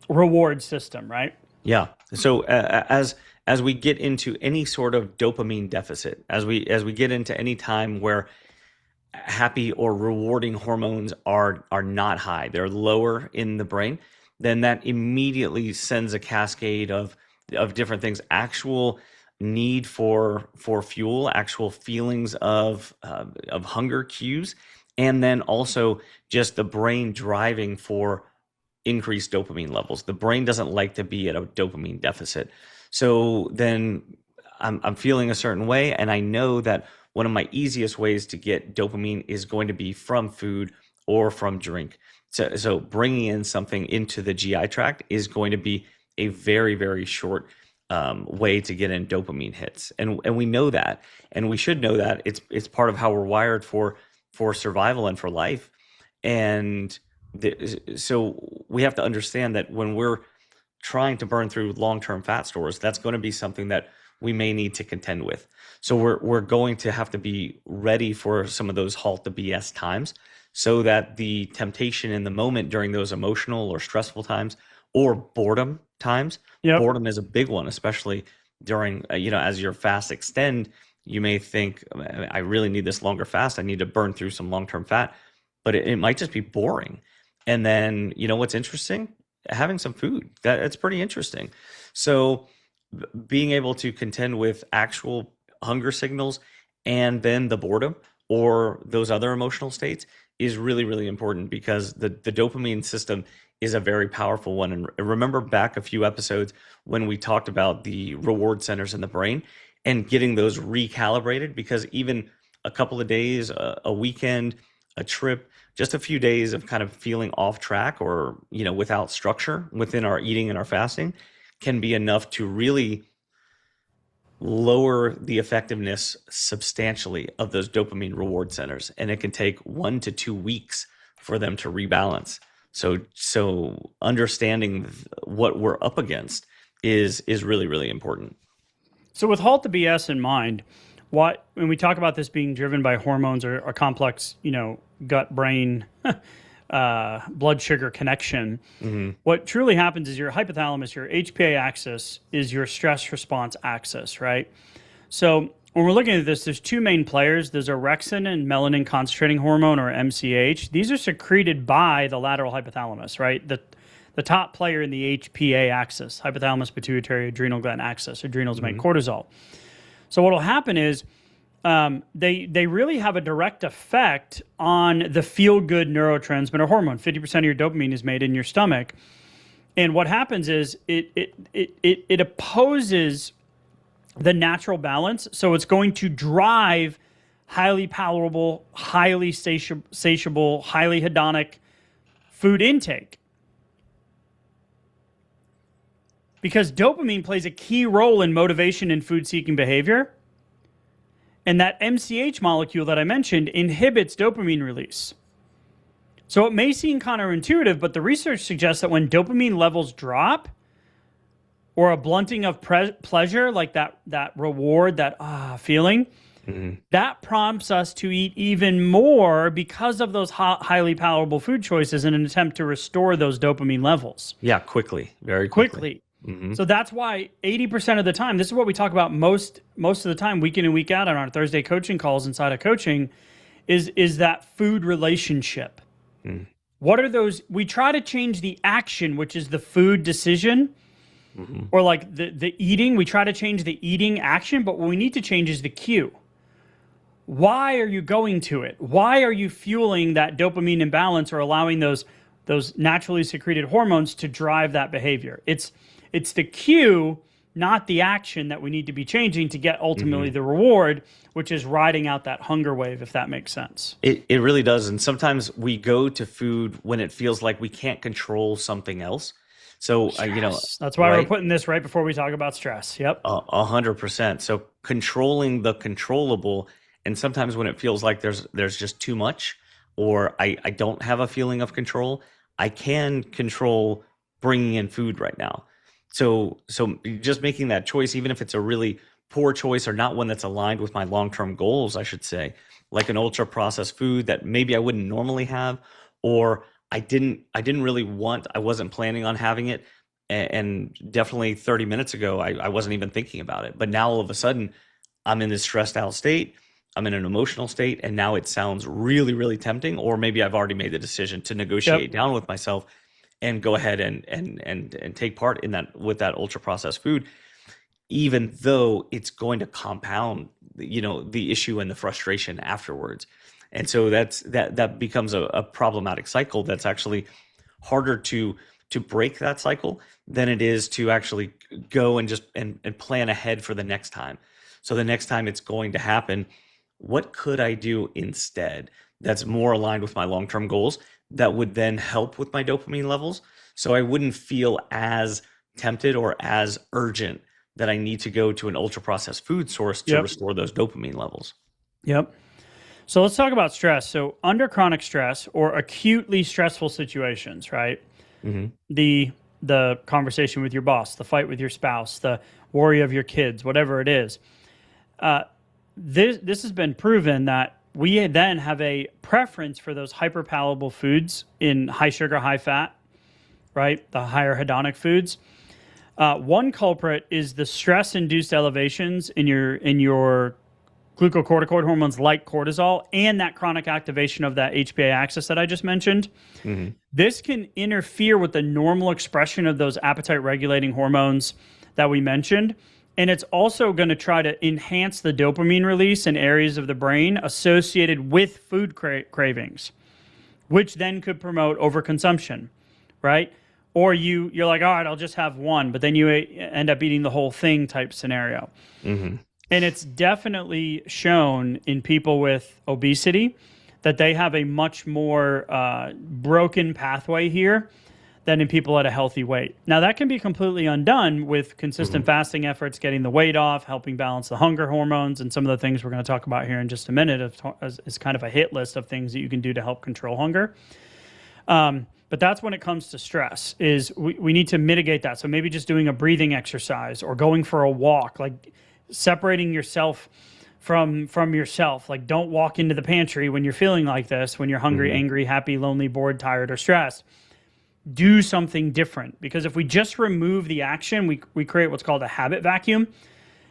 [SPEAKER 1] reward system, right?
[SPEAKER 2] Yeah. So as we get into any sort of dopamine deficit, as we get into any time where happy or rewarding hormones are not high, they're lower in the brain, then that immediately sends a cascade of different things, actual need for fuel, actual feelings of hunger cues, and then also just the brain driving for increased dopamine levels. The brain doesn't like to be at a dopamine deficit. So then I'm feeling a certain way, and I know that one of my easiest ways to get dopamine is going to be from food or from drink. So bringing in something into the GI tract is going to be a very, very short way to get in dopamine hits. And we know that, and we should know that. It's part of how we're wired for survival and for life. And so we have to understand that when we're trying to burn through long-term fat stores, that's going to be something that we may need to contend with. So we're going to have to be ready for some of those HALT the BS times, so that the temptation in the moment during those emotional or stressful times or boredom times, boredom is a big one, especially during, as your fasts extend, you may think, I really need this longer fast. I need to burn through some long-term fat, but it might just be boring. And then, what's interesting? Having some food. That's pretty interesting. So being able to contend with actual hunger signals and then the boredom or those other emotional states is really, really important, because the dopamine system is a very powerful one. And remember back a few episodes when we talked about the reward centers in the brain and getting those recalibrated, because even a couple of days, a weekend, a trip, just a few days of kind of feeling off track or, without structure within our eating and our fasting can be enough to really lower the effectiveness substantially of those dopamine reward centers. And it can take 1 to 2 weeks for them to rebalance. So understanding what we're up against is really, really important.
[SPEAKER 1] So with HALT the BS in mind, when we talk about this being driven by hormones or a complex, gut-brain blood sugar connection, what truly happens is your hypothalamus, your HPA axis, is your stress response axis, right? So when we're looking at this, there's two main players. There's orexin and melanin concentrating hormone, or MCH. These are secreted by the lateral hypothalamus, right? The top player in the HPA axis, hypothalamus, pituitary, adrenal gland axis. Adrenals make cortisol. So what will happen is they really have a direct effect on the feel-good neurotransmitter hormone. 50% of your dopamine is made in your stomach. And what happens is it opposes the natural balance. So it's going to drive highly palatable, highly satiable, highly hedonic food intake. Because dopamine plays a key role in motivation and food-seeking behavior. And that MCH molecule that I mentioned inhibits dopamine release. So it may seem counterintuitive, but the research suggests that when dopamine levels drop, or a blunting of pleasure, like that reward, that feeling, that prompts us to eat even more because of those highly palatable food choices in an attempt to restore those dopamine levels.
[SPEAKER 2] Yeah, quickly, very quickly.
[SPEAKER 1] So that's why 80% of the time, this is what we talk about most of the time, week in and week out on our Thursday coaching calls inside of coaching, is that food relationship. What are those? We try to change the action, which is the food decision, or like the eating. We try to change the eating action, but what we need to change is the cue. Why are you going to it? Why are you fueling that dopamine imbalance or allowing those naturally secreted hormones to drive that behavior? It's the cue not the action that we need to be changing to get ultimately the reward, which is riding out that hunger wave, if that makes sense.
[SPEAKER 2] It really does. And sometimes we go to food when it feels like we can't control something else. So,
[SPEAKER 1] That's why we're
[SPEAKER 2] right?
[SPEAKER 1] putting this right before we talk about stress. Yep.
[SPEAKER 2] 100%. So controlling the controllable, and sometimes when it feels like there's just too much, or I don't have a feeling of control, I can control bringing in food right now. So just making that choice, even if it's a really poor choice or not one that's aligned with my long-term goals, I should say, like an ultra processed food that maybe I wouldn't normally have, or I didn't really want, I wasn't planning on having it. And definitely 30 minutes ago, I wasn't even thinking about it. But now all of a sudden, I'm in this stressed out state. I'm in an emotional state. And now it sounds really, really tempting. Or maybe I've already made the decision to negotiate down with myself and go ahead and take part in that with that ultra processed food, even though it's going to compound, the issue and the frustration afterwards. And so that becomes a problematic cycle that's actually harder to break that cycle than it is to actually go and just and plan ahead for the next time. So the next time it's going to happen, what could I do instead that's more aligned with my long-term goals that would then help with my dopamine levels, so I wouldn't feel as tempted or as urgent that I need to go to an ultra processed food source to restore those dopamine levels.
[SPEAKER 1] Yep. So let's talk about stress. So under chronic stress or acutely stressful situations, right? The conversation with your boss, the fight with your spouse, the worry of your kids, whatever it is. This has been proven that we then have a preference for those hyperpalatable foods in high sugar, high fat, right? The higher hedonic foods. One culprit is the stress-induced elevations in your glucocorticoid hormones like cortisol and that chronic activation of that HPA axis that I just mentioned. This can interfere with the normal expression of those appetite-regulating hormones that we mentioned. And it's also going to try to enhance the dopamine release in areas of the brain associated with food cravings, which then could promote overconsumption, right? Or you're like, all right, I'll just have one, but then you end up eating the whole thing type scenario. And it's definitely shown in people with obesity that they have a much more broken pathway here than in people at a healthy weight. Now, that can be completely undone with consistent fasting efforts, getting the weight off, helping balance the hunger hormones, and some of the things we're going to talk about here in just a minute is kind of a hit list of things that you can do to help control hunger. But that's when it comes to stress, is we need to mitigate that. So maybe just doing a breathing exercise or going for a walk, like separating yourself from yourself. Like, don't walk into the pantry when you're feeling like this, when you're hungry, angry, happy, lonely, bored, tired, or stressed. Do something different, because if we just remove the action, we create what's called a habit vacuum,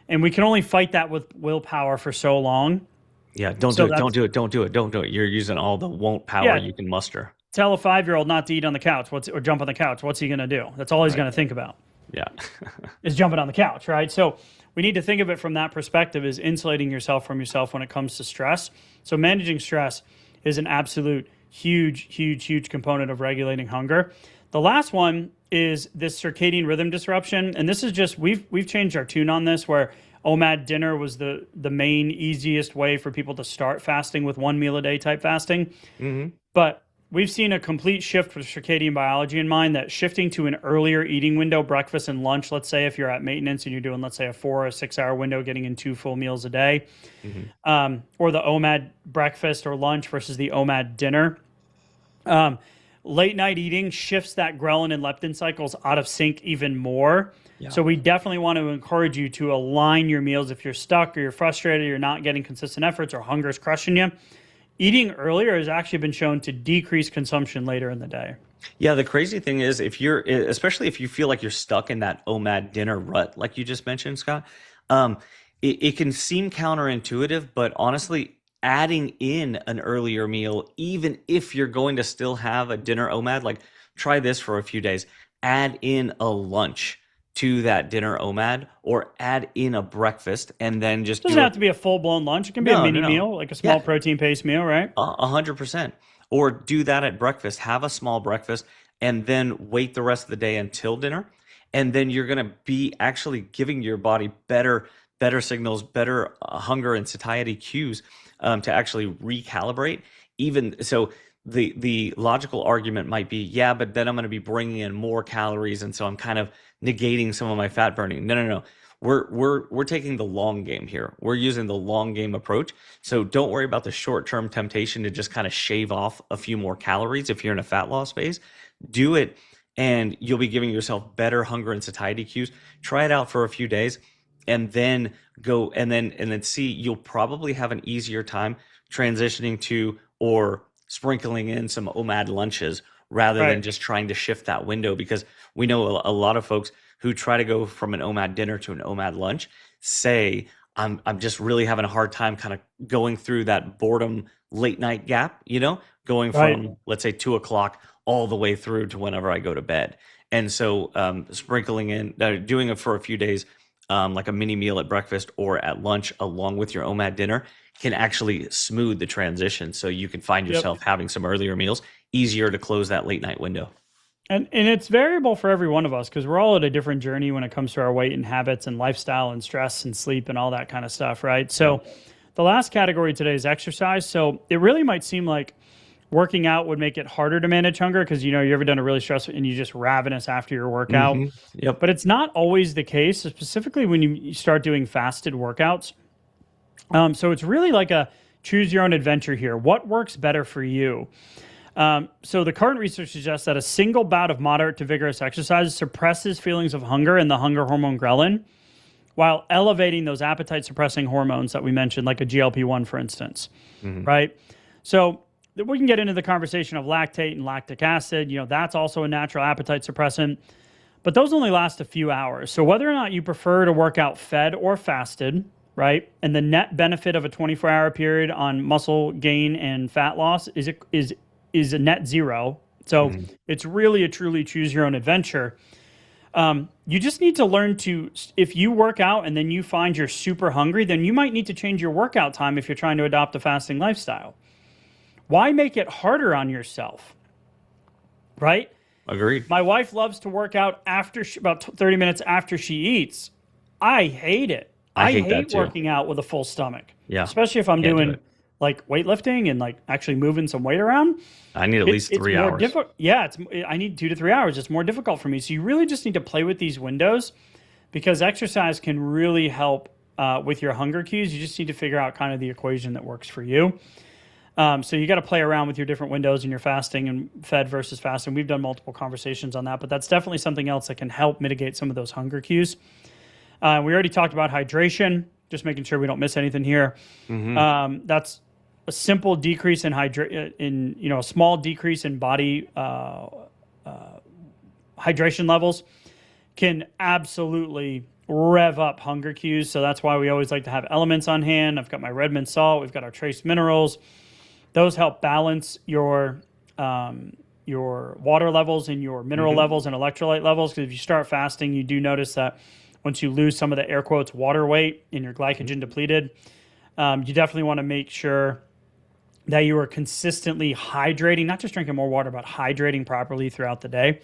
[SPEAKER 1] and we can only fight that with willpower for so long.
[SPEAKER 2] Yeah, don't do it. You're using all the won't power you can muster.
[SPEAKER 1] Tell a 5-year-old not to eat on the couch or jump on the couch. What's he going to do? That's all he's going to think about.
[SPEAKER 2] Yeah.
[SPEAKER 1] Is jumping on the couch, right? So we need to think of it from that perspective, is insulating yourself from yourself when it comes to stress. So managing stress is an absolute huge component of regulating hunger. The last one is this circadian rhythm disruption. And this is just, we've changed our tune on this, where OMAD dinner was the main easiest way for people to start fasting with 1 meal a day type fasting. But we've seen a complete shift with circadian biology in mind, that shifting to an earlier eating window, breakfast and lunch, let's say if you're at maintenance and you're doing, let's say, a 4 or 6 hour window, getting in 2 full meals a day, or the OMAD breakfast or lunch versus the OMAD dinner. Late night eating shifts that ghrelin and leptin cycles out of sync even more. So we definitely want to encourage you to align your meals. If you're stuck or you're frustrated, you're not getting consistent efforts, or hunger is crushing you, eating earlier has actually been shown to decrease consumption later in the day.
[SPEAKER 2] Yeah, the crazy thing is, especially if you feel like you're stuck in that OMAD dinner rut, like you just mentioned, Scott, it can seem counterintuitive, but honestly, adding in an earlier meal, even if you're going to still have a dinner OMAD, like try this for a few days, add in a lunch to that dinner OMAD, or add in a breakfast, and then just
[SPEAKER 1] doesn't have to be a full-blown lunch. It can be a mini meal, like a small protein-based meal, right?
[SPEAKER 2] 100%. Or do that at breakfast. Have a small breakfast, and then wait the rest of the day until dinner. and then you're going to be actually giving your body better signals, better hunger and satiety cues to actually recalibrate. Even so, the logical argument might be, yeah, but then I'm going to be bringing in more calories, and so I'm kind of negating some of my fat burning. No. We're taking the long game here. We're using the long game approach. So don't worry about the short-term temptation to just kind of shave off a few more calories if you're in a fat loss phase. Do it, and you'll be giving yourself better hunger and satiety cues. Try it out for a few days, and then go and then see. You'll probably have an easier time transitioning to or sprinkling in some OMAD lunches rather than just trying to shift that window, because we know a lot of folks who try to go from an OMAD dinner to an OMAD lunch say, I'm just really having a hard time kind of going through that boredom late night gap, going from, let's say, 2 o'clock all the way through to whenever I go to bed. And so sprinkling in, doing it for a few days, like a mini meal at breakfast or at lunch along with your OMAD dinner, can actually smooth the transition. So you can find yourself having some earlier meals, easier to close that late night window.
[SPEAKER 1] And it's variable for every one of us, because we're all at a different journey when it comes to our weight and habits and lifestyle and stress and sleep and all that kind of stuff, right? So the last category today is exercise. So it really might seem like working out would make it harder to manage hunger, because you ever done a really stressful and you just ravenous after your workout.
[SPEAKER 2] Yep.
[SPEAKER 1] But it's not always the case, specifically when you start doing fasted workouts. So it's really like a choose your own adventure here. What works better for you? So the current research suggests that a single bout of moderate to vigorous exercise suppresses feelings of hunger and the hunger hormone ghrelin, while elevating those appetite suppressing hormones that we mentioned, like a GLP-1, for instance, right? So we can get into the conversation of lactate and lactic acid. That's also a natural appetite suppressant, but those only last a few hours. So whether or not you prefer to work out fed or fasted, right, and the net benefit of a 24-hour period on muscle gain and fat loss is a net zero. So it's really a truly choose your own adventure. You just need to learn to, if you work out and then you find you're super hungry, then you might need to change your workout time if you're trying to adopt a fasting lifestyle. Why make it harder on yourself? Right?
[SPEAKER 2] Agreed.
[SPEAKER 1] My wife loves to work out about 30 minutes after she eats. I hate it. I hate working out with a full stomach. Yeah. Especially if I'm doing like weightlifting and like actually moving some weight around.
[SPEAKER 2] I need at least 3 hours.
[SPEAKER 1] I need 2 to 3 hours. It's more difficult for me. So you really just need to play with these windows, because exercise can really help with your hunger cues. You just need to figure out kind of the equation that works for you. So you got to play around with your different windows in your fasting and fed versus fasting. We've done multiple conversations on that, but that's definitely something else that can help mitigate some of those hunger cues. We already talked about hydration, just making sure we don't miss anything here. That's a simple decrease in a small decrease in body hydration levels can absolutely rev up hunger cues. So that's why we always like to have elements on hand. I've got my Redmond salt. We've got our trace minerals. Those help balance your water levels and your mineral levels and electrolyte levels. Because if you start fasting, you do notice that once you lose some of the air quotes water weight and your glycogen depleted, you definitely want to make sure that you are consistently hydrating, not just drinking more water, but hydrating properly throughout the day.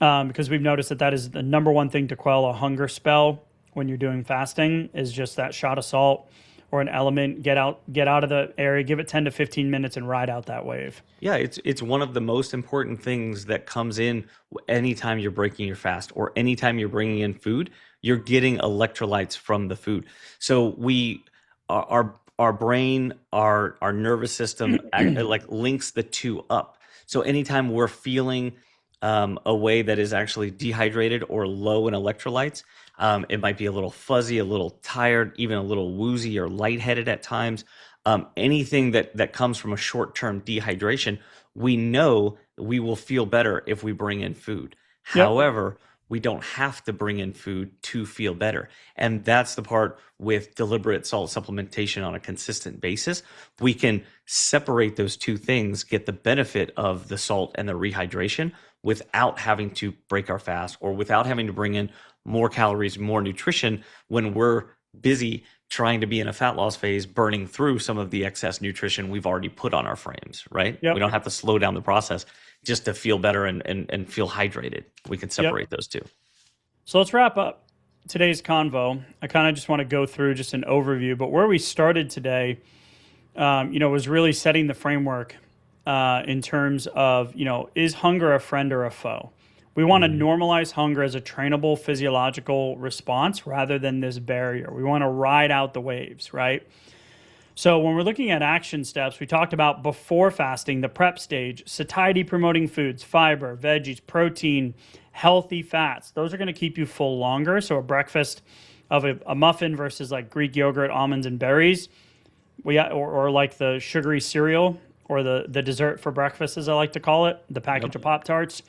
[SPEAKER 1] Because we've noticed that is the number one thing to quell a hunger spell when you're doing fasting, is just that shot of salt or an element. Get out of the area, give it 10 to 15 minutes and ride out that wave.
[SPEAKER 2] Yeah, it's one of the most important things that comes in anytime you're breaking your fast or anytime you're bringing in food. You're getting electrolytes from the food. So our brain, our nervous system like links the two up. So anytime we're feeling a way that is actually dehydrated or low in electrolytes, it might be a little fuzzy, a little tired, even a little woozy or lightheaded at times. Anything that comes from a short-term dehydration, we know we will feel better if we bring in food. Yep. However, we don't have to bring in food to feel better. And that's the part with deliberate salt supplementation on a consistent basis. We can separate those two things, get the benefit of the salt and the rehydration without having to break our fast or without having to bring in more calories, more nutrition when we're busy trying to be in a fat loss phase, burning through some of the excess nutrition we've already put on our frames, right? Yep. We don't have to slow down the process just to feel better and feel hydrated. We can separate those two.
[SPEAKER 1] So let's wrap up today's convo. I kind of just want to go through just an overview, but where we started today, was really setting the framework in terms of, is hunger a friend or a foe? We want to
[SPEAKER 2] Mhm.
[SPEAKER 1] normalize hunger as a trainable physiological response rather than this barrier. We want to ride out the waves, right? So when we're looking at action steps, we talked about before fasting, the prep stage, satiety promoting foods, fiber, veggies, protein, healthy fats. Those are going to keep you full longer. So a breakfast of a muffin versus like Greek yogurt, almonds, and berries, or like the sugary cereal or the dessert for breakfast, as I like to call it, the package
[SPEAKER 2] Yep.
[SPEAKER 1] of Pop Tarts.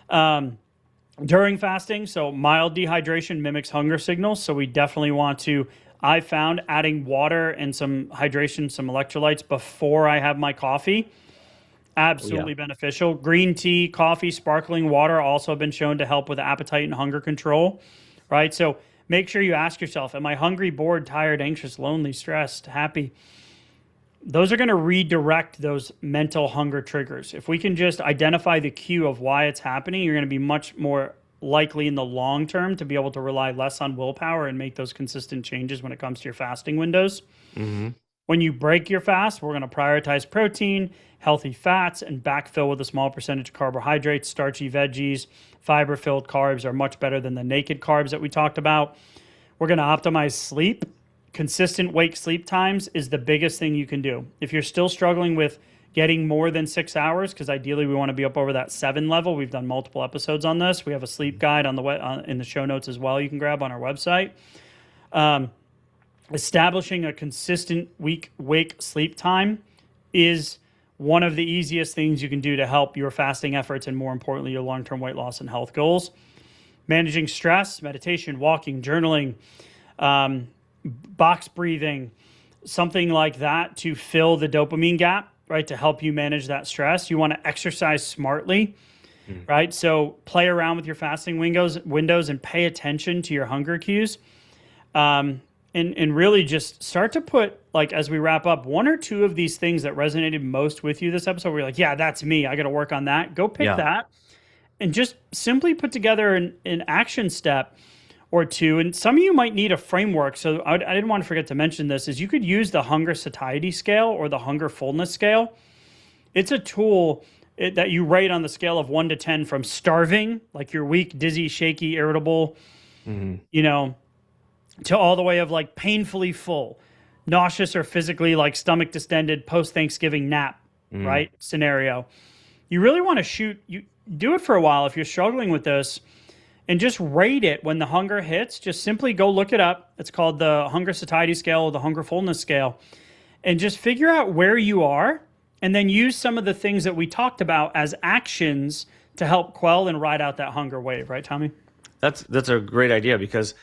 [SPEAKER 1] During fasting, so mild dehydration mimics hunger signals. So we definitely want to, I found adding water and some hydration, some electrolytes before I have my coffee,
[SPEAKER 2] Oh, yeah.
[SPEAKER 1] absolutely beneficial. Green tea, coffee, sparkling water also have been shown to help with appetite and hunger control, right? So make sure you ask yourself, am I hungry, bored, tired, anxious, lonely, stressed, happy? Those are going to redirect those mental hunger triggers. If we can just identify the cue of why it's happening, you're going to be much more likely in the long term to be able to rely less on willpower and make those consistent changes when it comes to your fasting windows.
[SPEAKER 2] Hmm.
[SPEAKER 1] When you break your fast, we're going to prioritize protein, healthy fats, and backfill with a small percentage of carbohydrates. Starchy veggies, fiber filled carbs are much better than the naked carbs that we talked about. We're going to optimize sleep. Consistent wake sleep times is the biggest thing you can do. If you're still struggling with getting more than 6 hours, because ideally we want to be up over that 7 level, we've done multiple episodes on this. We have a sleep guide on in the show notes as well. You can grab on our website. Establishing a consistent wake sleep time is one of the easiest things you can do to help your fasting efforts and, more importantly, your long-term weight loss and health goals. Managing stress, meditation, walking, journaling, box breathing, something like that to fill the dopamine gap, right? To help you manage that stress. You want to exercise smartly, right? So play around with your fasting windows and pay attention to your hunger cues. And really just start to put, like, as we wrap up, one or two of these things that resonated most with you this episode, where you're like, yeah, that's me. I got to work on that. Go pick
[SPEAKER 2] Yeah.
[SPEAKER 1] that and just simply put together an action step or two. And some of you might need a framework. So I didn't want to forget to mention this, is you could use the hunger-satiety scale or the hunger fullness scale. It's a tool that you rate on the scale of 1 to 10, from starving, like you're weak, dizzy, shaky, irritable,
[SPEAKER 2] Hmm.
[SPEAKER 1] to all the way of like painfully full, nauseous, or physically like stomach distended post-Thanksgiving nap, right? Scenario. You really want to do it for a while if you're struggling with this, and just rate it when the hunger hits. Just simply go look it up. It's called the hunger satiety scale or the hunger fullness scale, and just figure out where you are, and then use some of the things that we talked about as actions to help quell and ride out that hunger wave. Right, Tommy?
[SPEAKER 2] That's a great idea, because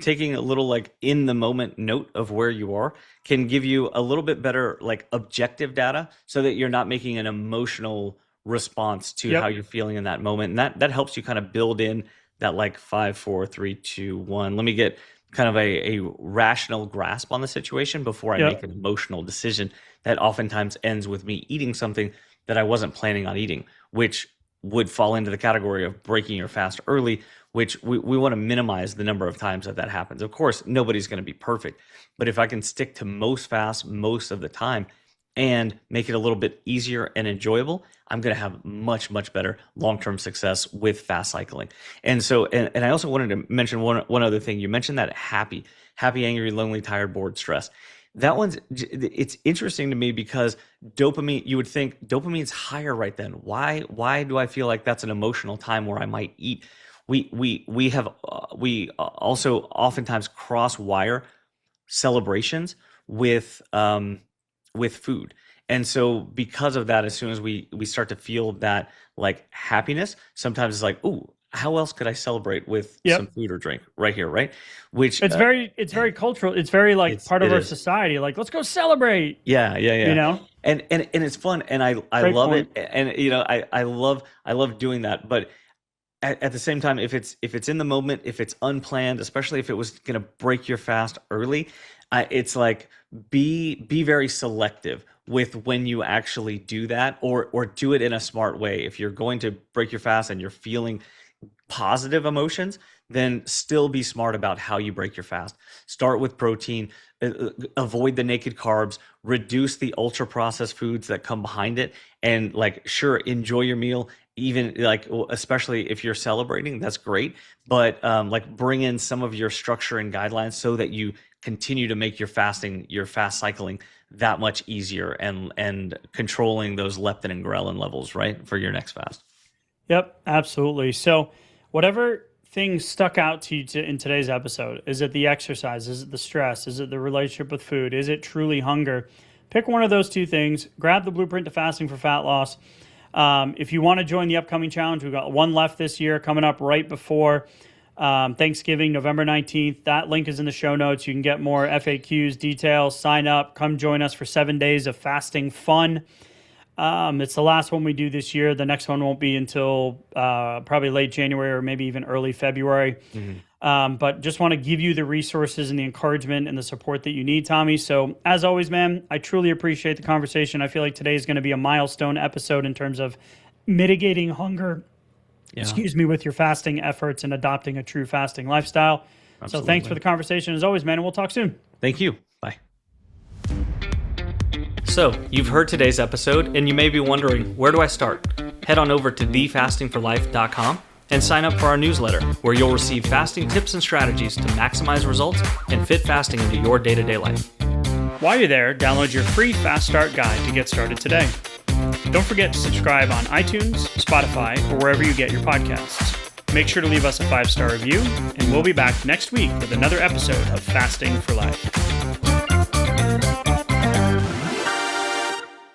[SPEAKER 2] taking a little like in the moment note of where you are can give you a little bit better like objective data, so that you're not making an emotional response to how
[SPEAKER 1] Yep.
[SPEAKER 2] you're feeling in that moment. And that helps you kind of build in that like 5, 4, 3, 2, 1. Let me get kind of a rational grasp on the situation before I make
[SPEAKER 1] Yep.
[SPEAKER 2] an emotional decision that oftentimes ends with me eating something that I wasn't planning on eating, which would fall into the category of breaking your fast early, which we want to minimize the number of times that happens. Of course, nobody's going to be perfect, but if I can stick to most fasts most of the time and make it a little bit easier and enjoyable, I'm going to have much, much better long-term success with fast cycling. And so, and I also wanted to mention one other thing. You mentioned that happy, angry, lonely, tired, bored, stressed. That it's interesting to me, because dopamine, you would think dopamine's higher right then. Why do I feel like that's an emotional time where I might eat? We also oftentimes cross wire celebrations with food. And so because of that, as soon as we start to feel that like happiness, sometimes it's like, ooh, how else could I celebrate with some
[SPEAKER 1] Yep.
[SPEAKER 2] food or drink right here, right? Which
[SPEAKER 1] It's very cultural. It's very like part
[SPEAKER 2] it
[SPEAKER 1] of our
[SPEAKER 2] is.
[SPEAKER 1] society. Like, let's go celebrate.
[SPEAKER 2] Yeah, yeah,
[SPEAKER 1] You
[SPEAKER 2] yeah.
[SPEAKER 1] know.
[SPEAKER 2] And it's fun, and I
[SPEAKER 1] Great
[SPEAKER 2] love
[SPEAKER 1] point.
[SPEAKER 2] it. And I love doing that. But at the same time, if it's in the moment, if it's unplanned, especially if it was going to break your fast early, it's like be very selective with when you actually do that, or do it in a smart way. If you're going to break your fast and you're feeling positive emotions, then still be smart about how you break your fast. Start with protein, avoid the naked carbs, reduce the ultra processed foods that come behind it, and like, sure, enjoy your meal. Even like, especially if you're celebrating, that's great. But like, bring in some of your structure and guidelines so that you continue to make your fasting, your fast cycling that much easier, and controlling those leptin and ghrelin levels, right, for your next fast.
[SPEAKER 1] Yep, absolutely. So whatever things stuck out to you in today's episode, is it the exercise? Is it the stress? Is it the relationship with food? Is it truly hunger? Pick one of those two things. Grab the Blueprint to Fasting for Fat Loss. If you want to join the upcoming challenge, we've got one left this year coming up right before Thanksgiving, November 19th. That link is in the show notes. You can get more FAQs, details, sign up, come join us for 7 days of fasting fun. It's the last one we do this year. The next one won't be until probably late January or maybe even early February. But just want to give you the resources and the encouragement and the support that you need, Tommy. So as always, man, I truly appreciate the conversation. I feel like today is going to be a milestone episode in terms of mitigating hunger, with your fasting efforts and adopting a true fasting lifestyle. Absolutely. So thanks for the conversation as always, man, and we'll talk soon.
[SPEAKER 2] Thank you. Bye. So, you've heard today's episode, and you may be wondering, where do I start? Head on over to thefastingforlife.com and sign up for our newsletter, where you'll receive fasting tips and strategies to maximize results and fit fasting into your day-to-day life.
[SPEAKER 1] While you're there, download your free Fast Start guide to get started today. Don't forget to subscribe on iTunes, Spotify, or wherever you get your podcasts. Make sure to leave us a 5-star review, and we'll be back next week with another episode of Fasting for Life.